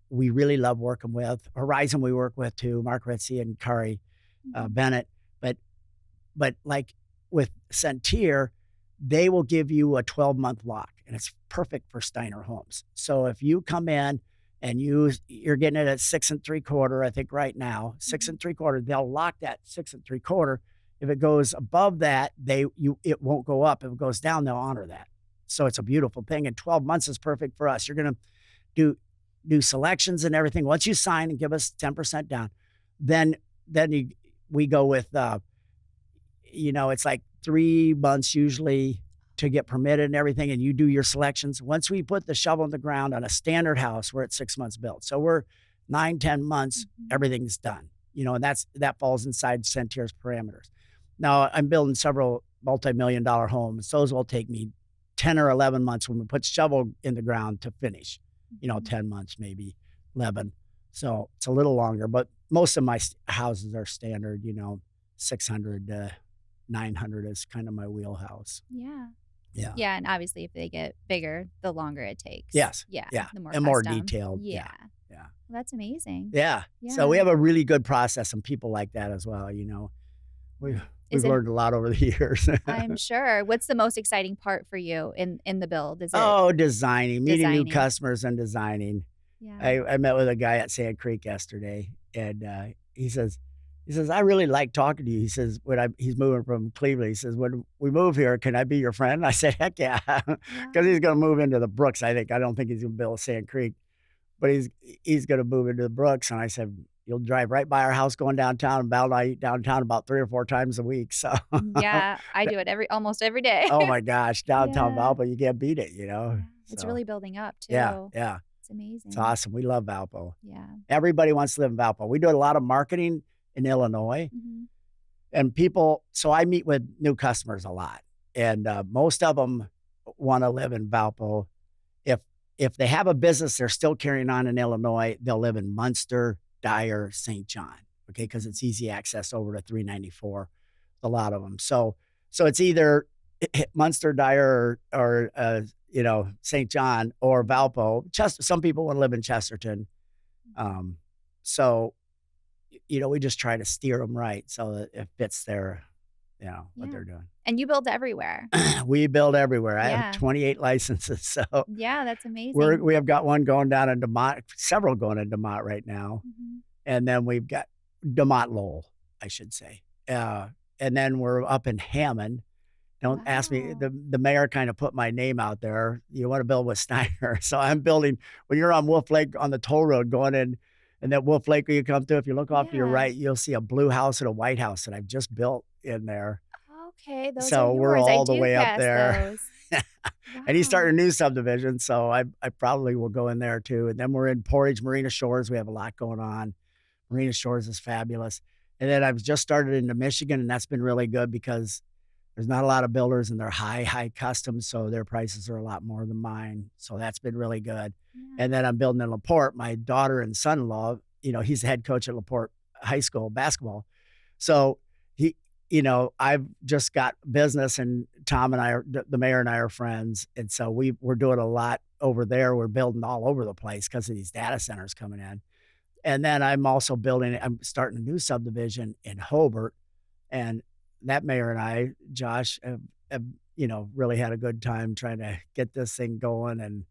We really love working with Horizon. We work with too, Mark Ritzy and Kari Mhm. Bennett. But like with Centaur, they will give you a 12-month lock, and it's perfect for Steiner homes. So if you come in and you're getting it at 6 3/4, I think right now, six Mhm. and three quarter, they'll lock that 6 3/4. If it goes above that, it won't go up. If it goes down, they'll honor that. So it's a beautiful thing. And 12 months is perfect for us. You're gonna do do selections and everything. Once you sign and give us 10% down, then we go with it's like 3 months usually to get permitted and everything, and you do your selections. Once we put the shovel in the ground on a standard house, we're at 6 months built. So we're 9, 10 months, Mhm. everything's done, and that falls inside Centaur's parameters. Now, I'm building several multi-million dollar homes. Those will take me 10 or 11 months when we put shovel in the ground to finish, Mhm. 10 months, maybe 11. So it's a little longer, but most of my houses are standard, 600 to 900 is kind of my wheelhouse. Yeah. Yeah. Yeah, and obviously if they get bigger, the longer it takes. Yes. Yeah, Yeah. the more And more custom. detailed. Yeah. Yeah. Yeah. Well, that's amazing. Yeah. So Yeah. we have a really good process and people like that as well. We've Yeah. we've Is it learned a lot over the years. I'm sure. What's the most exciting part for you in the build? Is it Oh, designing, meeting new designing? customers and designing. Yeah. I met with a guy at Sand Creek yesterday, and he says, I really like talking to you. He says, he's moving from Cleveland. He says, when we move here, can I be your friend? I said, heck yeah, because Yeah. he's going to move into the Brooks. I think. I don't think he's going to build Sand Creek, but he's going to move into the Brooks. And I said, you'll drive right by our house going downtown, and Val and I eat downtown about 3 or 4 times a week. So, Yeah, I do it almost every day. oh my gosh, downtown Yeah. Valpo, you can't beat it. Yeah. It's So really building up yeah, too. yeah, It's it's amazing. awesome. We love Valpo. Yeah. Everybody wants to live in Valpo. We do a lot of marketing in Illinois, Mhm. And people, so I meet with new customers a lot, and most of them want to live in Valpo. If if they have a business they're still carrying on in Illinois, they'll live in Munster, Dyer, St. John, okay, because it's easy access over to 394, a lot of them. So it's either Munster, Dyer, or St. John or Valpo. Some people want to live in Chesterton. Um, so we just try to steer them right so that it fits what Yeah. they're doing. And you build everywhere. We build everywhere. I have Yeah. 28 licenses, so Yeah, that's amazing. we have got one going down in DeMont, several going in DeMont right now, Mhm. and then we've got DeMont Lowell, I should say, and then we're up in Hammond. Don't ask me. Wow. The mayor kind of put my name out there. You want to build with Steiner, so I'm building. When you're on Wolf Lake on the toll road going in, and that Wolf Lake where you come to, if you look off to your Yeah. right, you'll see a blue house and a white house that I've just built in there. Okay, those are So we're yours. I all the do way up pass there. those. And he's starting Wow. a new subdivision, so I probably will go in there too. And then we're in Portage Marina Shores. We have a lot going on. Marina Shores is fabulous. And then I've just started into Michigan, and that's been really good because there's not a lot of builders and they're high custom, so their prices are a lot more than mine. So that's been really good. Yeah. And then I'm building in LaPorte. My daughter and son-in-law, he's the head coach at LaPorte High School basketball. So he, I've just got business, and Tom and I are the mayor and I are friends. And so we're doing a lot over there. We're building all over the place because of these data centers coming in. And then I'm starting a new subdivision in Hobart, and that mayor and I, Josh, have really had a good time trying to get this thing going, and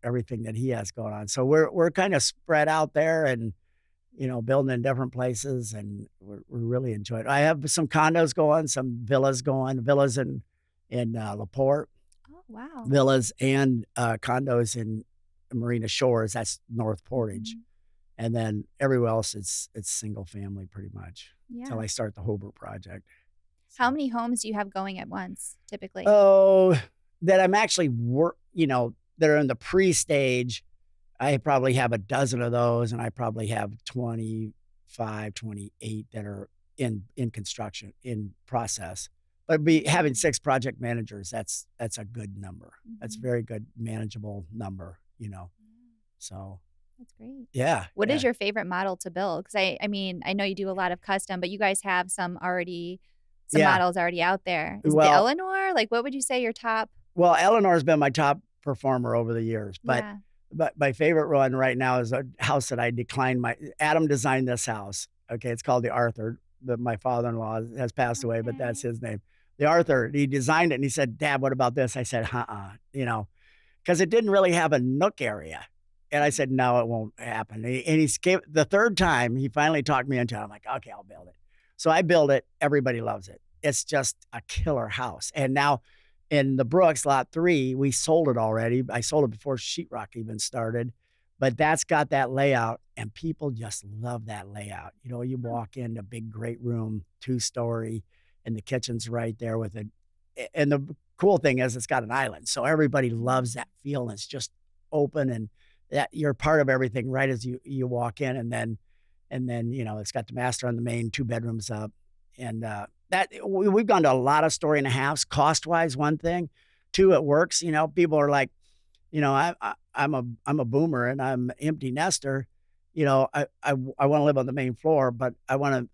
everything that he has going on. So we're kind of spread out there, and building in different places, and we're really enjoying it. I have some condos going, some villas going, villas in LaPorte, Oh, wow. villas and condos in Marina Shores. That's North Portage. Mhm. And then everywhere else, it's single family pretty much until Yeah. I start the Hobart project. How So, many homes do you have going at once, typically? oh, that I'm actually that are in the pre-stage. I probably have a dozen of those, and I probably have 25, 28 that are in construction, in process. But having Mhm. 6 project managers, that's a good number. That's a Mhm. very good manageable number. Yeah, So, that's great. yeah, What is yeah. your favorite model to build? Because I mean, I know you do a lot of custom, but you guys have some Yeah. models already out there. Is it the Well Eleanor? Like, what would you say your top? well, Eleanor's been my top performer over the years, but Yeah. my favorite one right now is a house that I declined. My Adam designed this house. Okay, it's called the Arthur. My father-in-law has passed away, but that's Okay. his name. The Arthur. He designed it, and he said, "Dad, what about this?" I said, because it didn't really have a nook area. And I said, "No, it won't happen." And he gave the third time, he finally talked me into it. I'm like, "Okay, I'll build it." So I build it. Everybody loves it. It's just a killer house. And now in the Brooks lot 3, we sold it already. I sold it before sheetrock even started, but that's got that layout, and people just love that layout. You Huh. walk in a big great room, 2-story, and the kitchen's right there with it. And the cool thing is it's got an island, so everybody loves Mm. that feel, and it's just open, and that you're part of everything right as you walk in. And then it's got the master on the main, 2 bedrooms up, and that we've gone to a lot of story and a halves, cost-wise, one thing. 2, it works. People are like, I'm a boomer and I'm an empty nester. I wanna live on the main floor, but I wanna,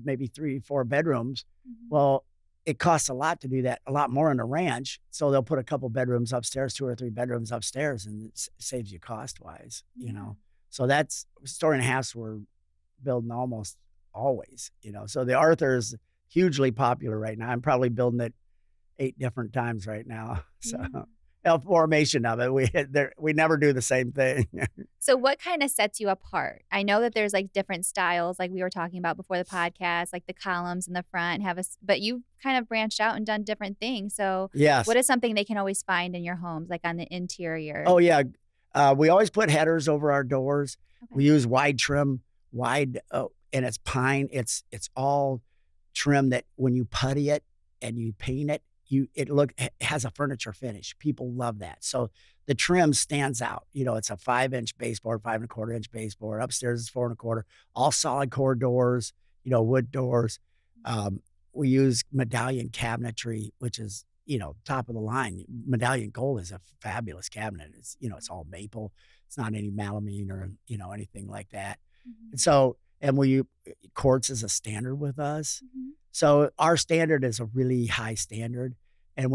maybe 3, 4 bedrooms. Mhm. Well, it costs a lot to do that, a lot more in a ranch, so they'll put a couple bedrooms upstairs, 2 or 3 bedrooms upstairs, and it saves you cost-wise. Yeah. So that's story and a halves we're building almost always. So the Arthur's hugely popular right now. I'm probably building it 8 different times right now. So, Yeah. formation of it, we never do the same thing. So what kinda sets you apart? I know that there's, like, different styles, like we were talking about before the podcast, like the columns in the front have a s but you've kind of branched out and done different things, so Yes. what is something they can always find in your homes, like on the interior? Oh, yeah. We always put headers over our doors. We Okay. use wide trim, and it's pine. It's all trim that when you putty it and you paint it, it has a furniture finish. People love that. So the trim stands out. It's a 5-inch baseboard, 5 1/4 inch baseboard. Upstairs is 4 1/4. All solid core doors, wood doors. Um, we use medallion cabinetry, which is, top of the line. Medallion gold is a fabulous cabinet. It's, it's all maple. It's not any melamine or, anything like that. And Mhm. so, and quartz is a standard with us. Mhm. So our standard is a really high standard. And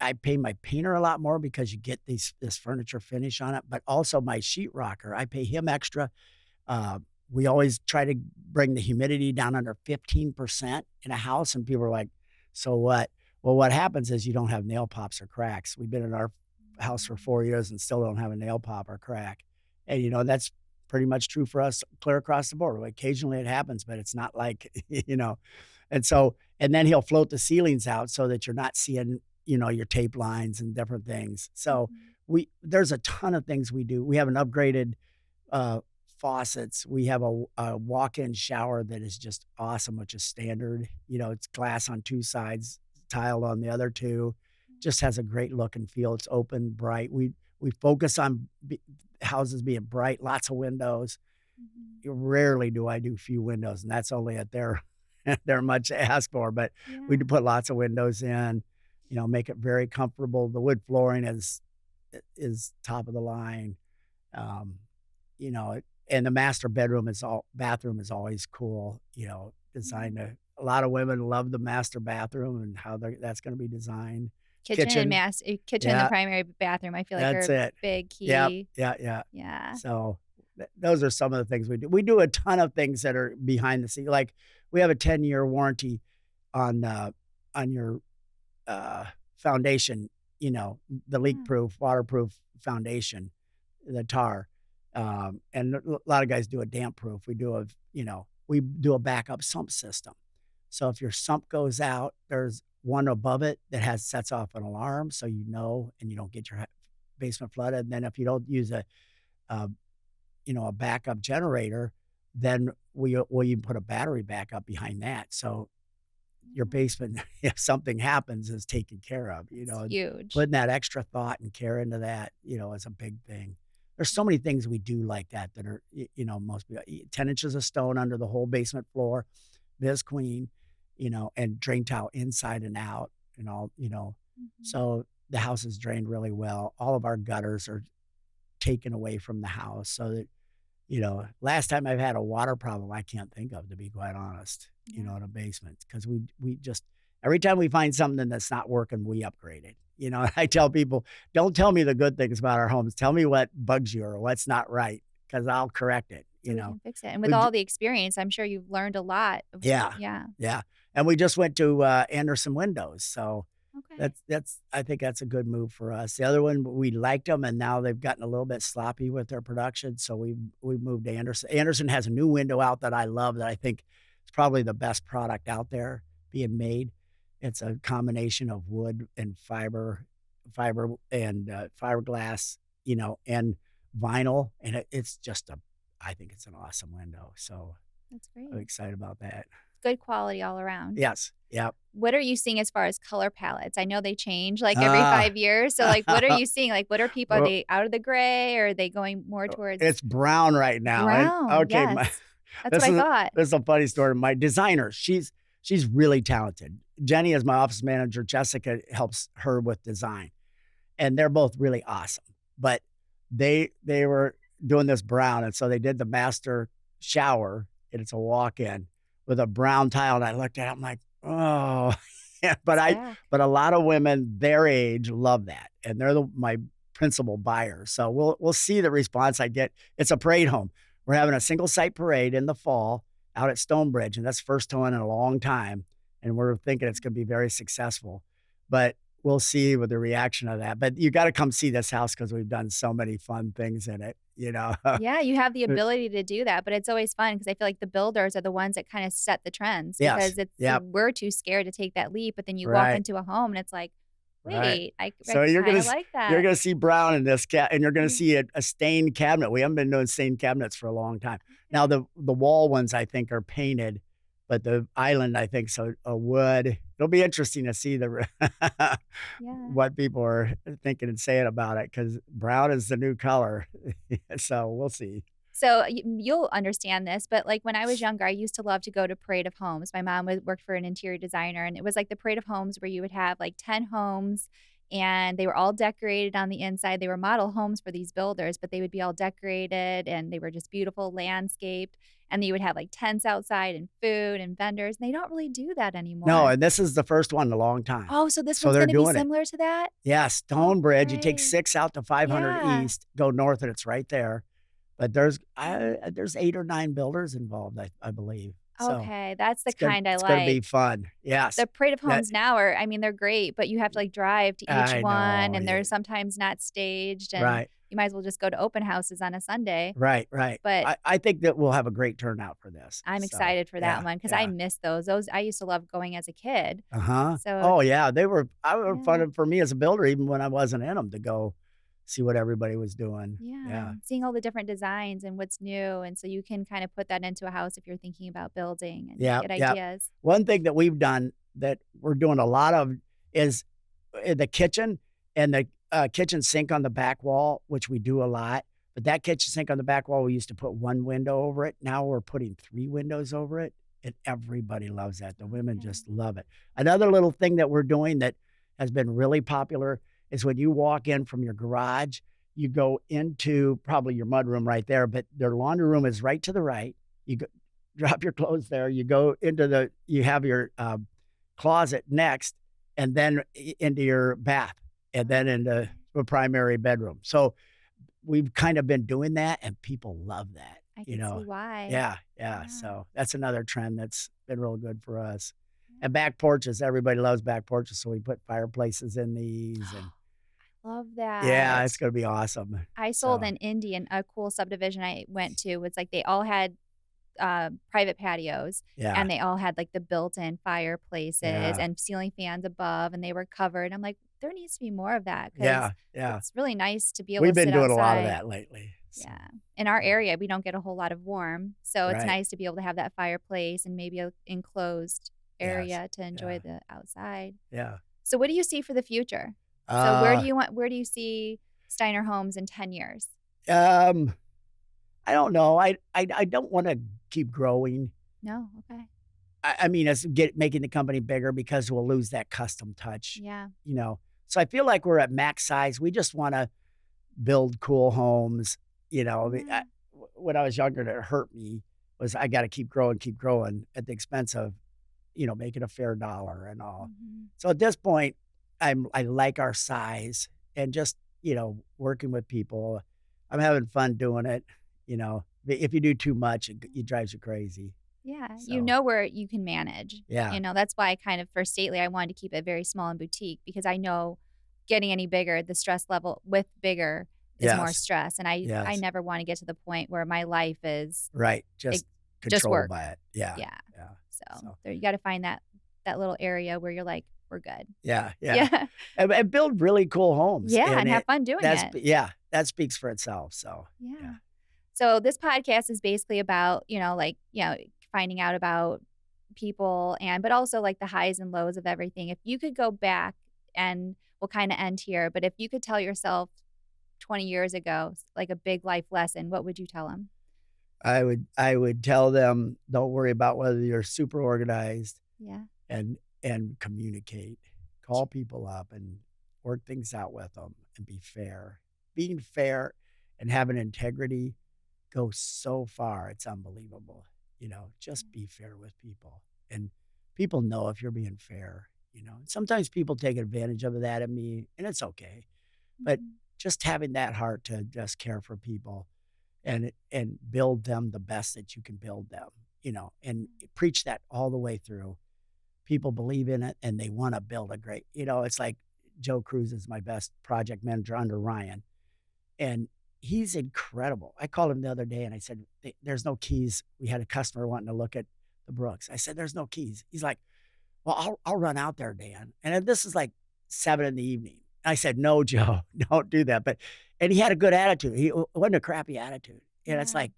I pay my painter a lot more because you get this furniture finish on it, but also my sheetrocker, I pay him extra. uh, we always try to bring the humidity down under 15% in a house, and people are like, "So what?" Well, what happens is you don't have nail pops or cracks. We've been in our house for Mm. 4 years and still don't have a nail pop or crack, and, that's pretty much true for us clear across the board. Occasionally it happens, but it's not like, and then he'll float the ceilings out so that you're not seeing, your tape lines and different things. So Mhm. there's a ton of things we do. We have an upgraded uh, faucets. We have a walk-in shower that is just awesome, which is standard. It's glass on 2 sides, tiled on the other 2. Just has a great look and feel. It's open, bright. We focus on houses being bright, lots of windows. Mhm. Rarely do I do few windows, and that's only at their their much to ask for, but we do Yeah. put lots of windows in, make it very comfortable. The wood flooring is top of the line. Um, and the master bedroom is all bathroom is always cool, designed Mhm. to a lot of women love the master bathroom and how that's gonna be designed. Kitchen, Kitchen and the yeah, primary bathroom, I feel like that's are it. big Yep, key. yeah, yeah. Yeah. So, those are some of the things we do. We do a ton of things that are behind the scene, like, we have a 10-year warranty on, your uh, foundation, the Yeah. leak-proof, waterproof foundation, the tar. And a lot of guys do a damp proof. We do a backup sump system. So if your sump goes out, there's one above it that sets off an alarm, so and you don't get your basement flooded. And then if you don't use a a backup generator, then we even put a battery backup behind that. So your Yeah. basement, if something happens, is taken care of, It's and huge. putting that extra thought and care into that, is a big thing. There's so many things we do like that that are, most people 10 inches of stone under the whole basement floor, Viz Queen, and drain tile inside and out and all, Mhm. so the house is drained really well. All of our gutters are taken away from the house so that last time I've had a water problem, I can't think of, to be quite honest, Yeah. in a basement, because we just every time we find something that's not working, we upgrade it. I tell people, "Don't tell me the good things about our homes. Tell me what bugs you or what's not right, because 'cause I'll correct it," So we can fix it. And with We j all the experience, I'm sure you've learned a lot of Yeah, yeah. yeah, and we just went to, Anderson Windows, so Okay. I think that's a good move for us. The other one, we liked them, and now they've gotten a little bit sloppy with their production, so we moved to Anderson. Anderson has a new window out that I love that I think is probably the best product out there being made. It's a combination of wood and fiber and, fiberglass, and vinyl, and it's just I think it's an awesome window, so That's I'm great. excited about that. Good quality all around. Yes, yep. What are you seeing as far as color palettes? I know they change, like, every Ah. 5 years, so, like, what are you seeing? Like, what are people are Well, they out of the gray, or are they going more towards it's brown right now, and brown? okay, my Yes. That's what this I is thought. this is a funny story. My designer, she's really talented. Jenny is my office manager, Jessica helps her with design, and they're both really awesome, but they were doing this brown, and so they did the master shower, and it's a walk-in with a brown tile, and I looked at it, I'm like, "Oh." Yeah, It's back. but a lot of women their age love that, and they're my principal buyers, so we'll see the response I get. It's a parade home. We're having a single site parade in the fall out at Stonebridge, and that's first one in a long time, and we're thinking it's gonna be very successful, but we'll see with the reaction of that, but you gotta come see this house because 'cause we've done so many fun things in it. Yeah, you have the Uh, ability to do that, but it's always fun because I feel like the builders are the ones that kinda set the trends Yes, because it's yep, we're too scared to take that leap, but then you walk right, into a home and it's like, right. "Wait, I So kinda like you're that." gonna see brown in this and you're gonna Yeah. see a stained cabinet. We haven't been doing stained cabinets for a long time. Now Okay. the wall ones I think are painted, but the island I think so a wood. It'll be interesting to see Yeah. what people are thinking and saying about it because brown is the new color. So we'll see. So you'll understand this, but like when I was younger, I used to love to go to Parade of Homes. My mom worked for an interior designer, and it was like the Parade of Homes where you would have like 10 homes and they were all decorated on the inside. They were model homes for these builders, but they would be all decorated and they were just beautiful landscaped. And then you would have like tents outside and food and vendors. And they don't really do that No, anymore. and this is the first one in a long time. Oh, so this So one's they're going to be doing it. similar to that? Yeah, Oh, Stonebridge, you take great. 6 out to 500 Yeah. East, go north, and it's right there. But there's 8 or 9 builders involved, I believe. So, Okay, that's the kind I it's gonna be like. fun. Yes. The Parade of That Homes now are I mean, they're great, but you have to, like, drive to each I one, know, and they're yeah. sometimes not staged, and Right, you might as well just go to open houses on a Sunday, right, right. but I think that we'll have a great turnout for this. I'm So, excited for that yeah, one because I yeah. miss those. Those I used to love going as a kid. Uh-huh. So Oh, yeah, I were yeah, fun for me as a builder even when I wasn't in them to go see what everybody was doing. yeah, Yeah. seeing all the different designs and what's new, and so you can kinda put that into a house if you're thinking about building and Yeah, get yeah. ideas. One thing that we've done that we're doing a lot of is the kitchen and the, kitchen sink on the back wall, which we do a lot, but that kitchen sink on the back wall, we used to put 1 window over it. Now we're putting 3 windows over it, and everybody loves that. The women Okay. just love it. Another little thing that we're doing that has been really popular is when you walk in from your garage, you go into probably your mudroom right there, but their laundry room is right to the right. You go drop your clothes there, you go into you have your, closet next, and then into your bath, and then into Okay. a primary bedroom. So, we've kind of been doing that, and people love that, I you could see know? why. Yeah, yeah, Yeah, so that's another trend that's been real good for us. yeah. And back porches, everybody loves back porches, so we put fireplaces in these, and Love yeah, that. it's gonna be awesome. I sold So, in Indy in a cool subdivision I went to. It's like they all had, private patios, yeah, and they all had, like, the built-in fireplaces yeah, and ceiling fans above, and they were covered. I'm like, "There needs to be more of that because yeah, yeah. it's really nice to be able We've to been sit doing a lot of outside." that lately, so, Yeah. In our yeah, area, we don't get a whole lot of warm, so it's right. nice to be able to have that fireplace and maybe a enclosed Yes, area to enjoy yeah, the outside. yeah. So what do you see for the future? So Uh, where do you see Steiner Homes in 10 years? um I don't know. I don't wanna keep growing. No? Okay. I mean, as get making the company bigger because we'll lose that custom touch, Yeah. you know? So I feel like we're at max size. We just wanna build cool homes, you know? Yeah. When I was younger, that hurt me was I gotta keep growing at the expense of, making a fair dollar and all. Mhm. So at this point, I like our size and just, working with people. I'm having fun doing it, you know? If you do too much, it drives you crazy. Yeah, you So, know where you can manage. yeah. That's why I kind of for Stately, I wanted to keep it very small and boutique because I know getting any bigger, the stress level with bigger is more Yes. stress, and I Yes. never wanna get to the point where my life is Right. it Just just controlled work. by it. Yeah. Yeah. Yeah. So, So, there you gotta find that little area where you're like, "We're good." yeah, yeah. Yeah. And build really cool homes, Yeah, and and have fun doing it. yeah, that speaks for itself, so, yeah. Yeah. So this podcast is basically about, finding out about people but also like the highs and lows of everything. If you could go back and we'll kind of end here, but if you could tell yourself 20 years ago, like a big life lesson, what would you tell them? I would tell them, "Don't worry about whether you're super organized Yeah. and communicate. Call people up and work things out with them and be fair." Being fair and having integrity goes so far, it's unbelievable, just be fair with people, and people know if you're being fair, Sometimes people take advantage of that in me, and it's okay, but Mhm. just having that heart to just care for people and build them the best that you can build them, and preach that all the way through. People believe in it, and they wanna build a great it's like Joe Cruz is my best project manager under Ryan. And he's incredible. I called him the other day and I said, There's no keys." We had a customer wanting to look at the Brooks. I said, "There's no keys." He's like, "Well, I'll run out there, Dan." And then this is like 7 in the evening. I said, "No, Joe, don't do that." And he had a good attitude. It wasn't a crappy attitude. And it's Yeah. like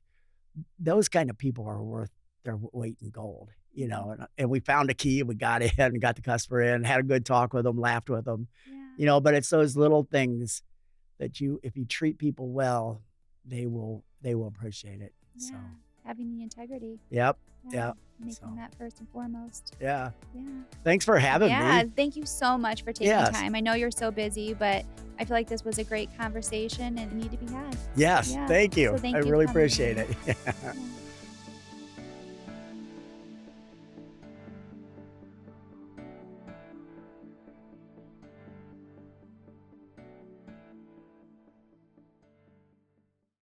those kind of people are worth their weight in gold, Mhm. and we found a key and we got in and got the customer in, had a good talk with them, laughed with them, Yeah. but it's those little things that if you treat people well, they will appreciate it. Yeah. So, Having the integrity. yep, Yeah. yep. Making So, that first and foremost. yeah. Yeah. Thanks for having Yeah. me. Thank you so much for taking Yes. time. I know you're so busy, but I feel like this was a great conversation and it needed to be had. Yes. Yeah. Thank you. So thank I you really coming appreciate in. it. Yeah.